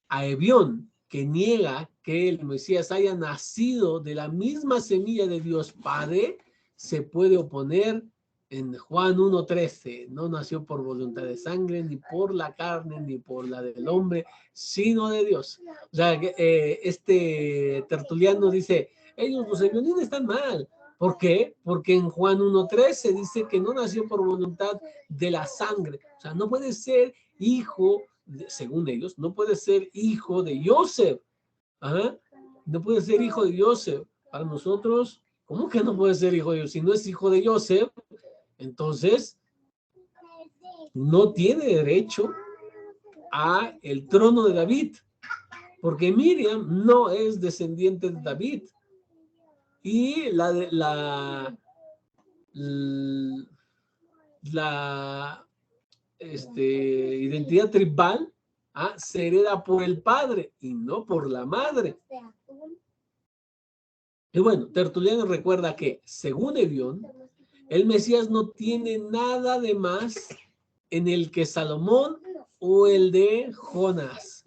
A Ebión, que niega que el Mesías haya nacido de la misma semilla de Dios Padre, se puede oponer en Juan 1:13. No nació por voluntad de sangre, ni por la carne, ni por la del hombre, sino de Dios. O sea, este Tertuliano dice, ellos los Ebionín están mal. ¿Por qué? Porque en Juan 1:13 dice que no nació por voluntad de la sangre. O sea, no puede ser hijo, según ellos, no puede ser hijo de Joseph. ¿Ah? No puede ser hijo de Joseph. Para nosotros, ¿cómo que no puede ser hijo de Joseph? Si no es hijo de Joseph, entonces no tiene derecho a el trono de David, porque Miriam no es descendiente de David. Y la identidad tribal se hereda por el padre y no por la madre. Y bueno, Tertuliano recuerda que, según Ebión, el Mesías no tiene nada de más en el que Salomón o el de Jonás.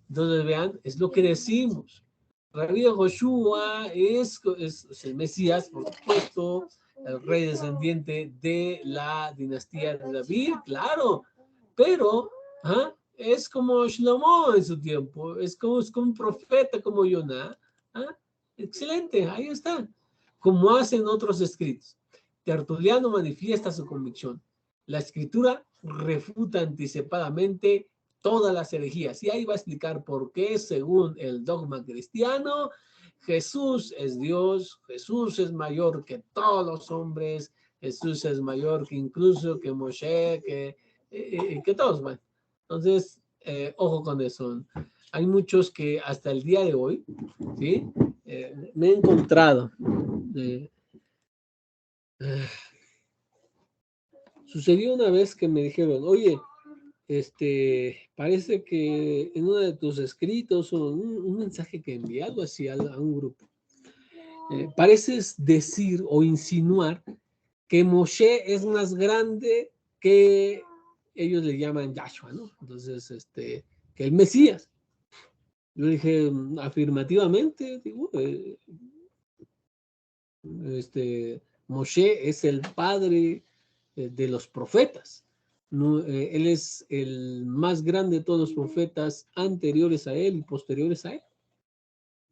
Entonces, vean, es lo que decimos. Rabí Joshua es el Mesías, por supuesto, el rey descendiente de la dinastía de David, claro, pero es como Shlomo en su tiempo, es como un profeta como Yoná. Excelente, ahí está, como hacen otros escritos. Tertuliano manifiesta su convicción. La escritura refuta anticipadamente todas las herejías. Y ahí va a explicar por qué, según el dogma cristiano, Jesús es Dios, Jesús es mayor que todos los hombres, Jesús es mayor que incluso que Moshe, que todos. Bueno. Entonces, ojo con eso. Hay muchos que hasta el día de hoy, ¿sí? Me he encontrado. Sucedió una vez que me dijeron, oye, parece que en uno de tus escritos o un mensaje que he enviado así a un grupo, pareces decir o insinuar que Moshe es más grande que ellos le llaman Yahshua, ¿no? Entonces, que el Mesías. Yo dije afirmativamente, digo, Moshe es el padre de los profetas. No, él es el más grande de todos los profetas anteriores a él y posteriores a él.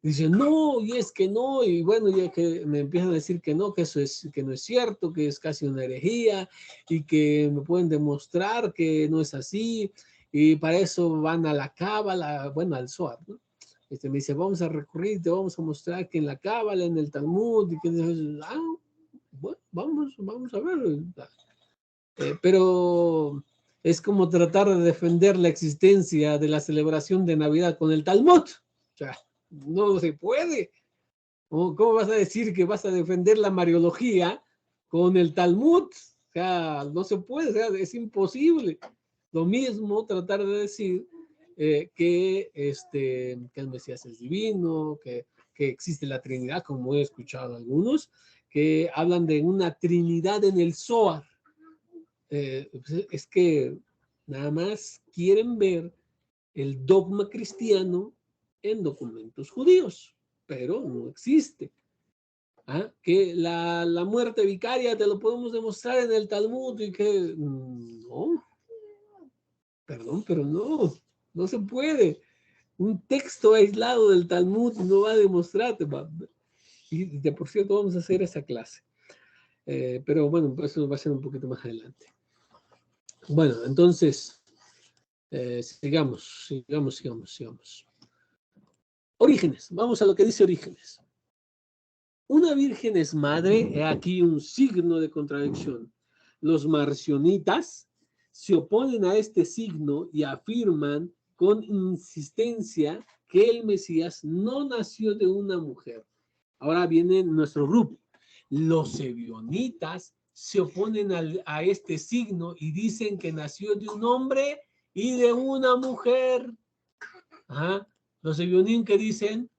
Dice, no, y es que no, y bueno, ya que me empiezan a decir que no no es cierto, que es casi una herejía, y que me pueden demostrar que no es así, y para eso van a la Cábala, bueno, al Zohar, ¿no? Me dice, vamos a recurrir, te vamos a mostrar que en la Cábala, en el Talmud, y que bueno, vamos a ver. Pero es como tratar de defender la existencia de la celebración de Navidad con el Talmud. O sea, no se puede. ¿Cómo vas a decir que vas a defender la Mariología con el Talmud? O sea, no se puede, o sea, es imposible. Lo mismo tratar de decir que el Mesías es divino, que existe la Trinidad, como he escuchado algunos, que hablan de una Trinidad en el Zohar. Es que nada más quieren ver el dogma cristiano en documentos judíos, pero no existe. Que la muerte vicaria te lo podemos demostrar en el Talmud y que no, perdón, pero no se puede. Un texto aislado del Talmud no va a demostrarte. Y de por cierto vamos a hacer esa clase. Pero bueno, eso va a ser un poquito más adelante. Bueno, entonces, sigamos. Orígenes, vamos a lo que dice Orígenes. Una virgen es madre, he aquí un signo de contradicción. Los marcionitas se oponen a este signo y afirman con insistencia que el Mesías no nació de una mujer. Ahora viene nuestro grupo. Los ebionitas se oponen a este signo y dicen que nació de un hombre y de una mujer. Ajá. Los ebionim que dicen,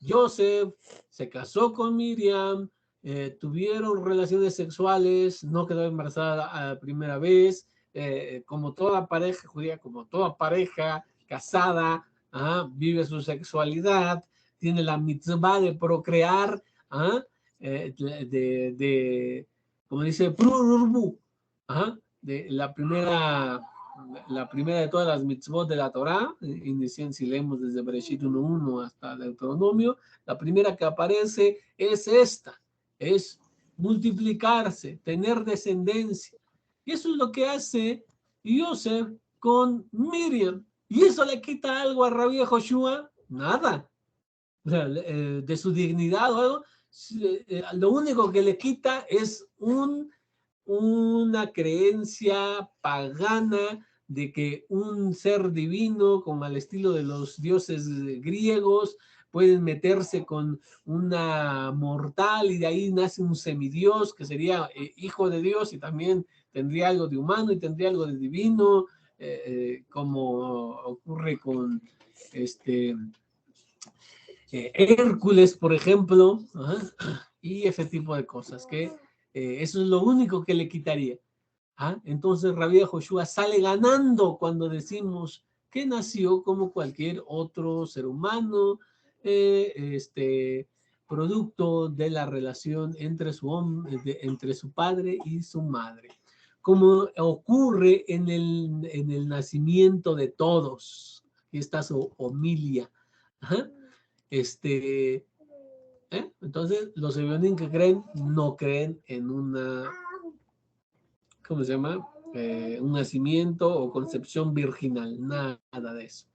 Joseph se casó con Miriam, tuvieron relaciones sexuales, no quedó embarazada a la primera vez, como toda pareja judía, como toda pareja casada, vive su sexualidad, tiene la mitzvah de procrear, como dice, prururbu, de la primera de todas las mitzvot de la Torá, inician si leemos desde Bereshit 1.1 hasta Deuteronomio, la primera que aparece es esta, es multiplicarse, tener descendencia. Y eso es lo que hace Yosef con Miriam. ¿Y eso le quita algo a Rabbi Joshua? Nada. O sea, de su dignidad o algo, lo único que le quita es una creencia pagana de que un ser divino, como al estilo de los dioses griegos, pueden meterse con una mortal y de ahí nace un semidios que sería hijo de Dios y también tendría algo de humano y tendría algo de divino, como ocurre con Hércules, por ejemplo, y ese tipo de cosas, que eso es lo único que le quitaría. Entonces Rabbi Joshua sale ganando cuando decimos que nació como cualquier otro ser humano, producto de la relación entre entre su padre y su madre, como ocurre en el nacimiento de todos. Aquí está su homilia. Entonces los ebionim que creen no creen en ¿cómo se llama? Un nacimiento o concepción virginal, nada de eso.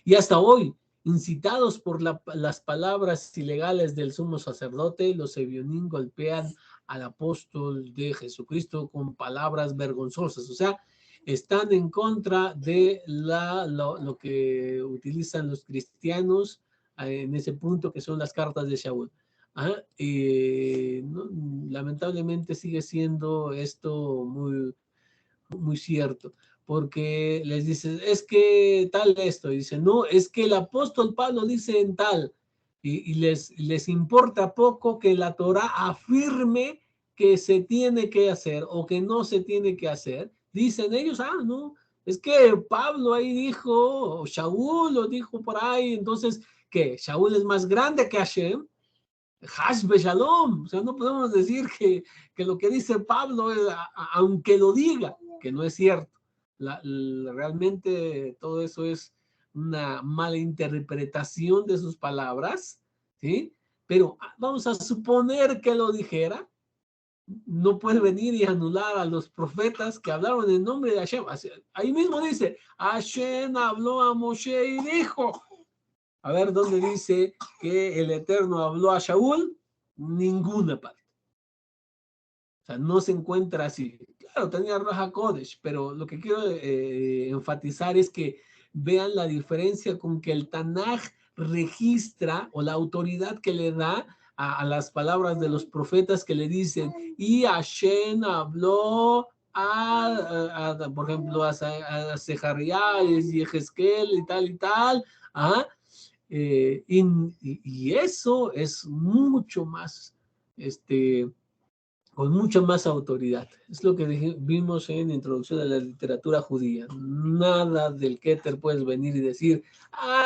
Y hasta hoy, incitados por las palabras ilegales del sumo sacerdote, los ebionim golpean al apóstol de Jesucristo con palabras vergonzosas, o sea, están en contra de lo que utilizan los cristianos en ese punto, que son las cartas de Shaul. No, lamentablemente sigue siendo esto muy cierto, porque les dicen, es que tal esto, y dicen, no, es que el apóstol Pablo dice en tal, y les importa poco que la Torah afirme que se tiene que hacer o que no se tiene que hacer. Dicen ellos, no, es que Pablo ahí dijo, o Shaul lo dijo por ahí, entonces, ¿qué? ¿Shaul es más grande que Hashem? Hashbe Shalom, o sea, no podemos decir que lo que dice Pablo, aunque lo diga, que no es cierto. Realmente todo eso es una mala interpretación de sus palabras, ¿sí? Pero vamos a suponer que lo dijera, no puede venir y anular a los profetas que hablaron en nombre de Hashem. Ahí mismo dice, Hashem habló a Moshe y dijo. A ver, ¿dónde dice que el Eterno habló a Shaul? Ninguna parte. O sea, no se encuentra así. Claro, tenía Raja Kodesh, pero lo que quiero enfatizar es que vean la diferencia con que el Tanaj registra, o la autoridad que le da a las palabras de los profetas, que le dicen, y Hashem habló por ejemplo, a Zeharías y Ezequiel y tal, y eso es mucho más, con mucha más autoridad. Es lo que vimos en Introducción a la Literatura Judía. Nada del Keter puedes venir y decir,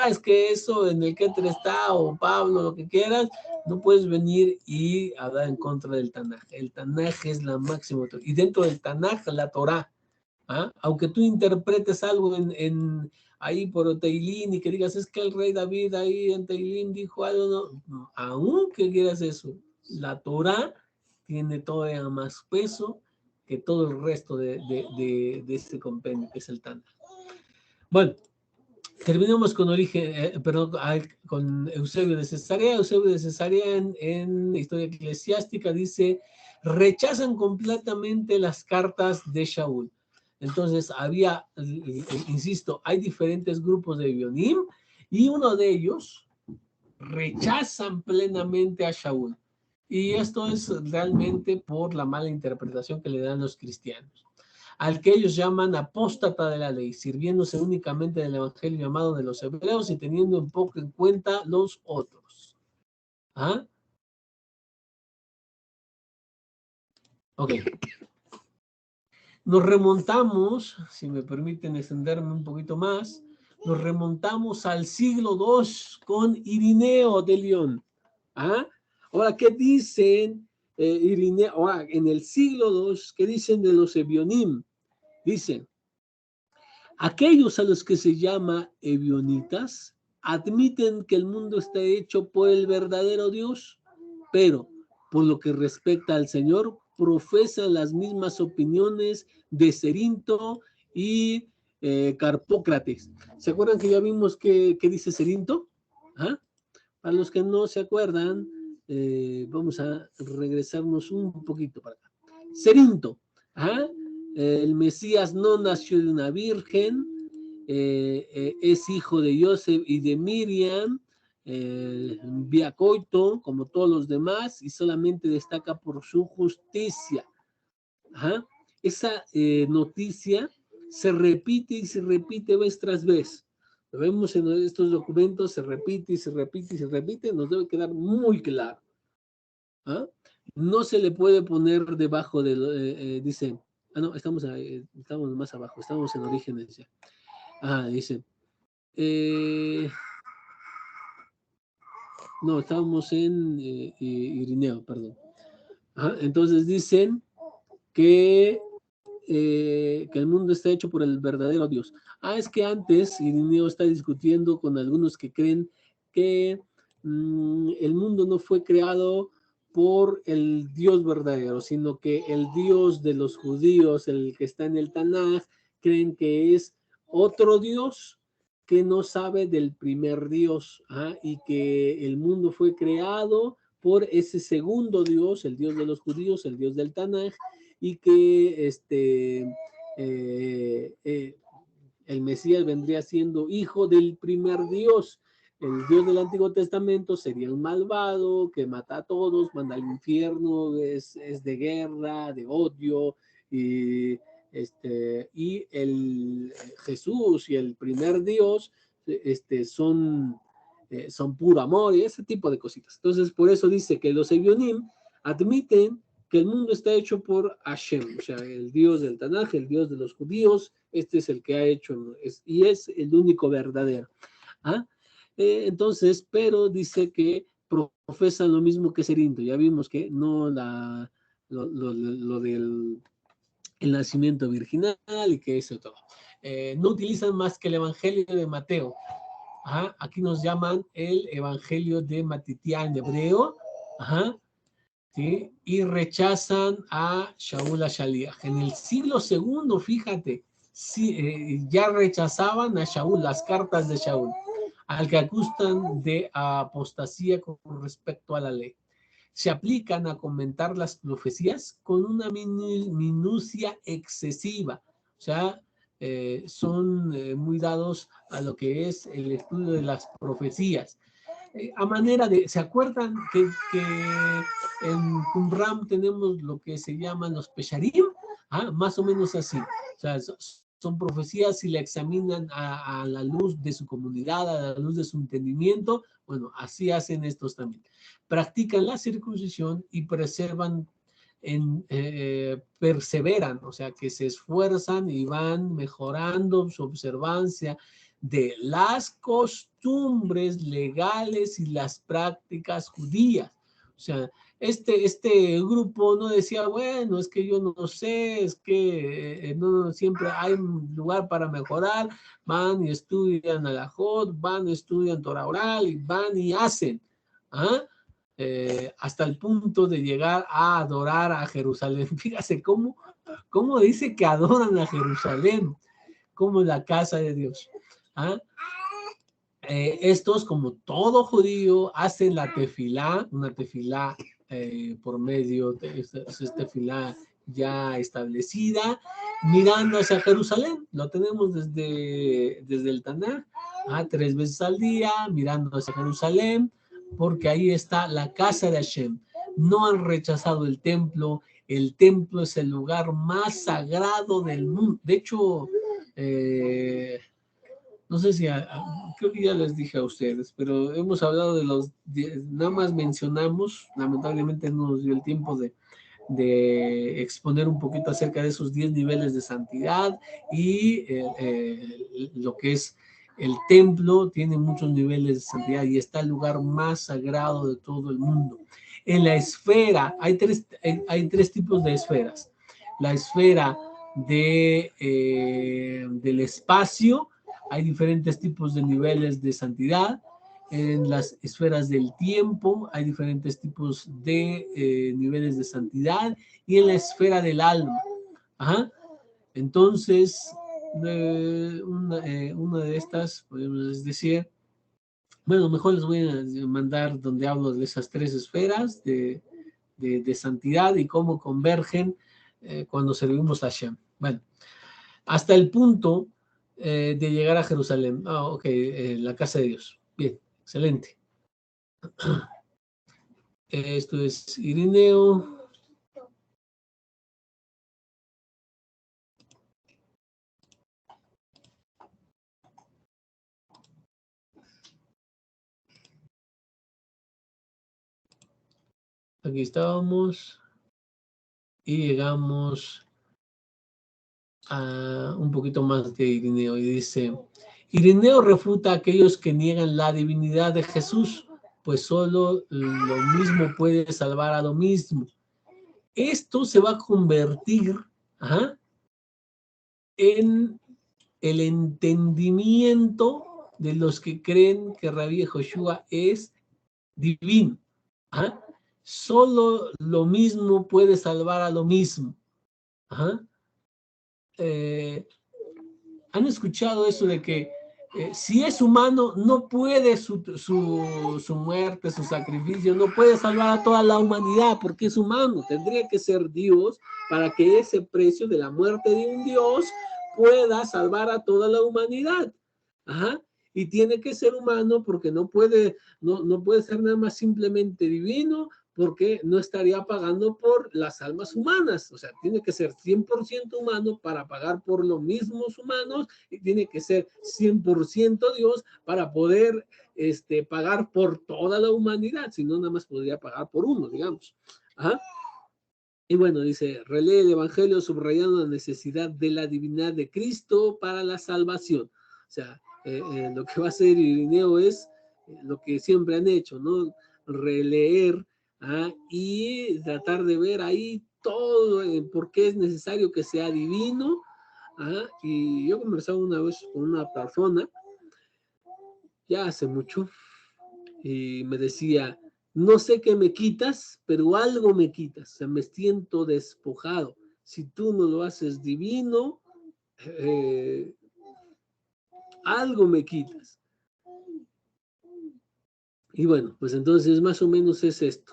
es que eso en el Keter está, o Pablo, lo que quieras. No puedes venir y hablar en contra del Tanaj. El Tanaj es la máxima autoridad. Y dentro del Tanaj, la Torah. Aunque tú interpretes algo ahí por Teilín y que digas, es que el rey David ahí en Teilín dijo algo, no, aunque quieras eso, la Torah tiene todavía más peso que todo el resto de este compendio que es el Tanaj. Bueno, Terminamos con con Eusebio de Cesarea. Eusebio de Cesarea en Historia Eclesiástica dice, rechazan completamente las cartas de Shaul. Entonces había, insisto, hay diferentes grupos de Bionim y uno de ellos rechazan plenamente a Shaul. Y esto es realmente por la mala interpretación que le dan los cristianos, al que ellos llaman apóstata de la ley, sirviéndose únicamente del evangelio llamado de los hebreos y teniendo un poco en cuenta los otros. ¿Ah? Ok. Nos remontamos, si me permiten extenderme un poquito más, nos remontamos al siglo II con Irineo de León. ¿Ah? Ahora, ¿qué dicen Irineo? Ahora, en el siglo II, ¿qué dicen de los Ebionim? Dicen, aquellos a los que se llama ebionitas admiten que el mundo está hecho por el verdadero Dios, pero por lo que respecta al Señor, profesan las mismas opiniones de Cerinto y Carpócrates. ¿Se acuerdan que ya vimos qué dice Cerinto? ¿Ah? Para los que no se acuerdan, vamos a regresarnos un poquito para acá. Cerinto, ¿ah? El Mesías no nació de una virgen, es hijo de Joseph y de Miriam, vía coito, como todos los demás, y solamente destaca por su justicia. Ajá. Esa noticia se repite y se repite vez tras vez. Lo vemos en estos documentos, se repite y se repite y se repite, nos debe quedar muy claro. ¿Ah? No se le puede poner debajo de, dice, no, estamos más abajo, estamos en Orígenes ya. Dice, no, estábamos en Irineo, perdón. Entonces dicen que el mundo está hecho por el verdadero Dios. Es que antes Irineo está discutiendo con algunos que creen que el mundo no fue creado por el Dios verdadero, sino que el Dios de los judíos, el que está en el Tanaj, creen que es otro Dios que no sabe del primer Dios, y que el mundo fue creado por ese segundo Dios, el Dios de los judíos, el Dios del Tanaj, y que el Mesías vendría siendo hijo del primer Dios. El Dios del Antiguo Testamento sería un malvado que mata a todos, manda al infierno, es de guerra, de odio, y el Jesús y el primer Dios son puro amor y ese tipo de cositas. Entonces, por eso dice que los Ebionim admiten que el mundo está hecho por Hashem, o sea, el Dios del Tanaj, el Dios de los judíos, este es el que ha hecho, y es el único verdadero. Entonces, pero dice que profesan lo mismo que Cerinto, ya vimos que no lo del el nacimiento virginal y que eso todo. No utilizan más que el Evangelio de Mateo. Aquí nos llaman el Evangelio de Matitián de hebreo. ¿Sí? Y rechazan a Shaul Ashaliach. En el siglo II, fíjate, ya rechazaban a Shaul, las cartas de Shaul, al que acusan de apostasía con respecto a la ley. Se aplican a comentar las profecías con una minucia excesiva, o sea, son muy dados a lo que es el estudio de las profecías. A manera de, ¿se acuerdan que en Qumran tenemos lo que se llaman los Pesharim? Más o menos así. O sea, son profecías, si la examinan a la luz de su comunidad, a la luz de su entendimiento, bueno, así hacen estos también. Practican la circuncisión y perseveran, o sea, que se esfuerzan y van mejorando su observancia de las costumbres legales y las prácticas judías. O sea, este grupo no decía, bueno, es que yo no sé, es que no siempre hay un lugar para mejorar, van y estudian Alajot, van y estudian Torah oral, y van y hacen, hasta el punto de llegar a adorar a Jerusalén. Fíjate cómo dice que adoran a Jerusalén como la casa de Dios. estos, como todo judío, hacen la tefilá, una tefilá por medio de esta tefilá ya establecida, mirando hacia Jerusalén. Lo tenemos desde el Tanaj, 3 veces al día, mirando hacia Jerusalén, porque ahí está la casa de Hashem. No han rechazado el templo es el lugar más sagrado del mundo. De hecho, no sé si, creo que ya les dije a ustedes, pero hemos hablado de los 10, nada más mencionamos, lamentablemente no nos dio el tiempo de exponer un poquito acerca de esos 10 niveles de santidad y lo que es el templo tiene muchos niveles de santidad y está el lugar más sagrado de todo el mundo. En la esfera, hay tres tipos de esferas. La esfera del espacio, hay diferentes tipos de niveles de santidad. En las esferas del tiempo hay diferentes tipos de niveles de santidad y en la esfera del alma. Ajá. Entonces, una de estas, podemos decir, bueno, mejor les voy a mandar donde hablo de esas 3 esferas de santidad y cómo convergen cuando servimos a Hashem. Bueno, hasta el punto de llegar a Jerusalén. Ok, la casa de Dios. Bien, excelente. Esto es Irineo. Aquí estábamos y llegamos a un poquito más de Irineo y dice, Irineo refuta a aquellos que niegan la divinidad de Jesús, pues solo lo mismo puede salvar a lo mismo. Esto se va a convertir en el entendimiento de los que creen que Rabbi Joshua es divino. Solo lo mismo puede salvar a lo mismo. ¿Han escuchado eso de que si es humano, no puede su muerte, su sacrificio, no puede salvar a toda la humanidad porque es humano? Tendría que ser Dios para que ese precio de la muerte de un Dios pueda salvar a toda la humanidad. Y tiene que ser humano porque no puede ser nada más simplemente divino, porque no estaría pagando por las almas humanas. O sea, tiene que ser 100% humano para pagar por los mismos humanos y tiene que ser 100% Dios para poder pagar por toda la humanidad. Si no, nada más podría pagar por uno, digamos. Y bueno, dice, relee el Evangelio subrayando la necesidad de la divinidad de Cristo para la salvación. O sea, lo que va a hacer Irineo es lo que siempre han hecho, ¿no? Releer y tratar de ver ahí todo por qué es necesario que sea divino. Y yo conversaba una vez con una persona, ya hace mucho, y me decía, no sé qué me quitas, pero algo me quitas, o sea, me siento despojado. Si tú no lo haces divino, algo me quitas. Y bueno, pues entonces más o menos es esto.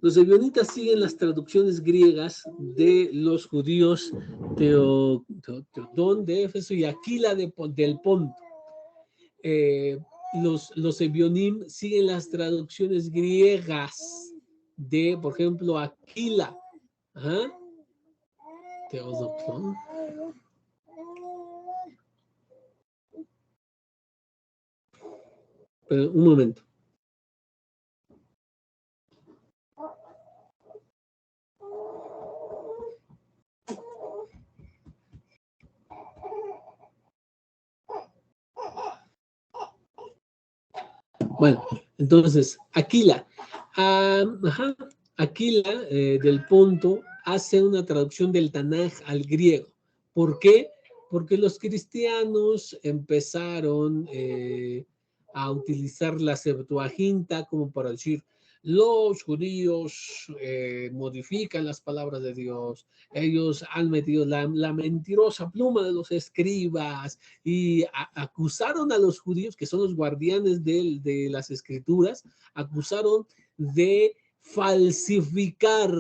Los ebionitas siguen las traducciones griegas de los judíos Teodón de Éfeso y Aquila del Ponto. Los ebionim siguen las traducciones griegas de, por ejemplo, Aquila. Teodón. Un momento. Bueno, entonces, Aquila. Aquila del Ponto hace una traducción del Tanaj al griego. ¿Por qué? Porque los cristianos empezaron a utilizar la Septuaginta como para decir los judíos modifican las palabras de Dios. Ellos han metido la mentirosa pluma de los escribas y acusaron a los judíos, que son los guardianes de las escrituras, acusaron de falsificar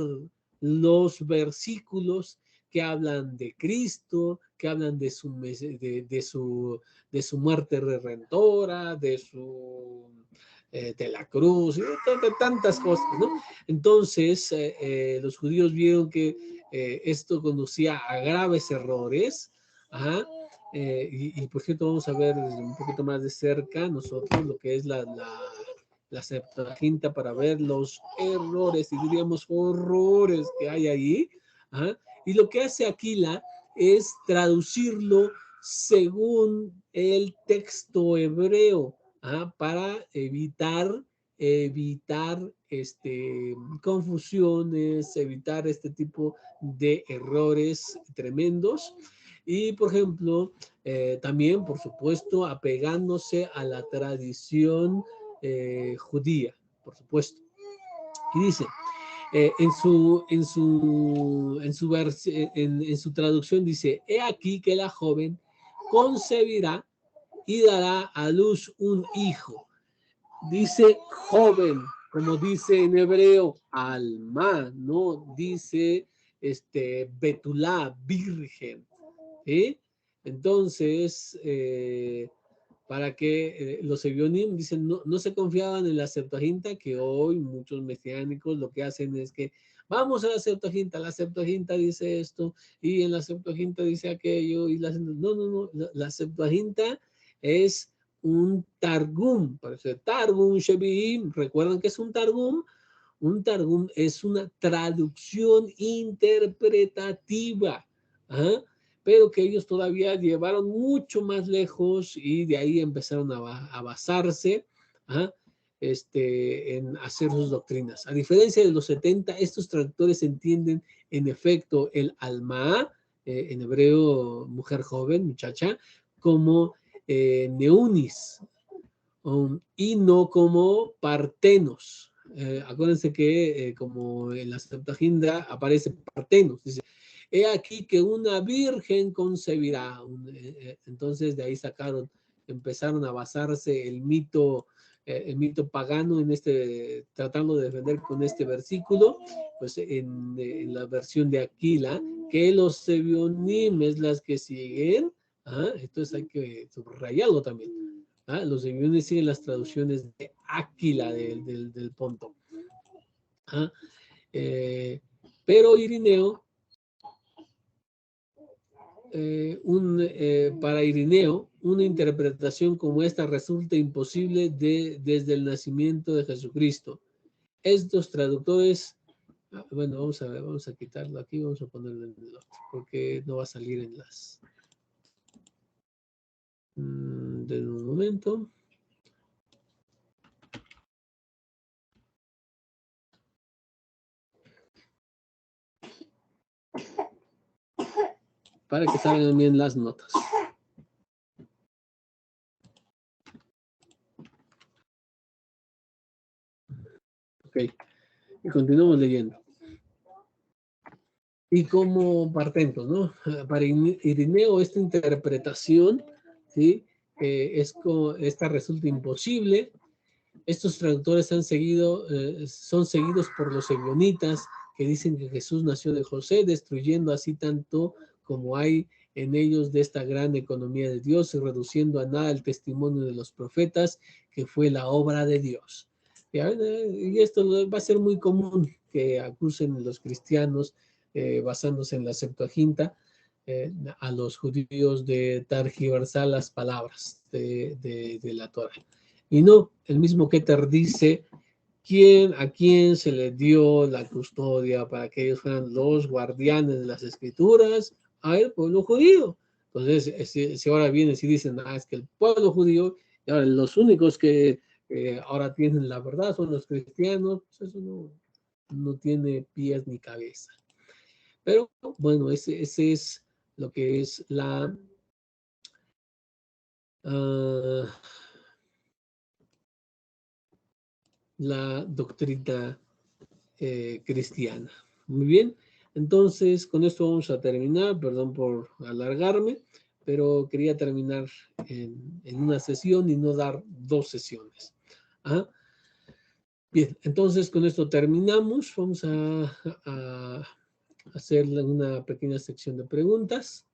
los versículos que hablan de Cristo, que hablan de su muerte redentora, de la cruz, y de tantas cosas, ¿no? Entonces, los judíos vieron que esto conducía a graves errores, ajá, y por cierto vamos a ver un poquito más de cerca nosotros lo que es la Septuaginta para ver los errores y diríamos horrores que hay ahí, ajá, y lo que hace Aquila es traducirlo según el texto hebreo, para evitar confusiones, evitar este tipo de errores tremendos. Y, por ejemplo, también, por supuesto, apegándose a la tradición judía, por supuesto. Y dice, en su traducción dice, he aquí que la joven concebirá y dará a luz un hijo. Dice joven, como dice en hebreo, alma, no dice betulá, virgen. ¿Sí? Entonces, para que los Ebionim dicen, no se confiaban en la Septuaginta, que hoy muchos mesiánicos lo que hacen es que vamos a la Septuaginta dice esto, y en la Septuaginta dice aquello, y no, la Septuaginta es un Targum, parece Targum, Shevi'im, ¿recuerdan que es un Targum? Un Targum es una traducción interpretativa, ¿ah? Pero que ellos todavía llevaron mucho más lejos y de ahí empezaron a basarse, ¿ah? En hacer sus doctrinas. A diferencia de los 70, estos traductores entienden en efecto el alma, en hebreo mujer joven, muchacha, como neunis, y no como partenos. Acuérdense que como en la Septuaginta aparece partenos, dice, he aquí que una virgen concebirá. Entonces de ahí empezaron a basarse el mito pagano tratando de defender con este versículo, pues en la versión de Aquila, que los Sebionim es las que siguen. Entonces hay que subrayarlo también. Los Ebiones siguen las traducciones de Aquila del Ponto. Pero Irineo, para Irineo, una interpretación como esta resulta imposible desde el nacimiento de Jesucristo. Estos traductores, bueno, vamos a ver, vamos a quitarlo aquí, vamos a ponerlo en el otro, porque no va a salir en las... de un momento. Para que salgan bien las notas. Ok, y continuamos leyendo. Y como partentos, ¿no? Para Irineo esta interpretación, ¿sí? Esta resulta imposible. Estos traductores son seguidos por los ebionitas, que dicen que Jesús nació de José, destruyendo así tanto como hay en ellos de esta gran economía de Dios y reduciendo a nada el testimonio de los profetas, que fue la obra de Dios. Y esto va a ser muy común que acusen los cristianos, basándose en la Septuaginta, a los judíos de targiversar las palabras de la Torah. Y no, el mismo Keter dice a quién se le dio la custodia para que ellos fueran los guardianes de las escrituras, al pueblo judío. Entonces, si ahora vienen y dicen, es que el pueblo judío, y ahora los únicos que ahora tienen la verdad son los cristianos, pues eso no tiene pies ni cabeza. Pero bueno, ese es lo que es la... la doctrina cristiana. Muy bien, entonces con esto vamos a terminar, perdón por alargarme, pero quería terminar en una sesión y no dar 2 sesiones. ¿Ah? Bien, entonces con esto terminamos. Vamos a hacer una pequeña sección de preguntas.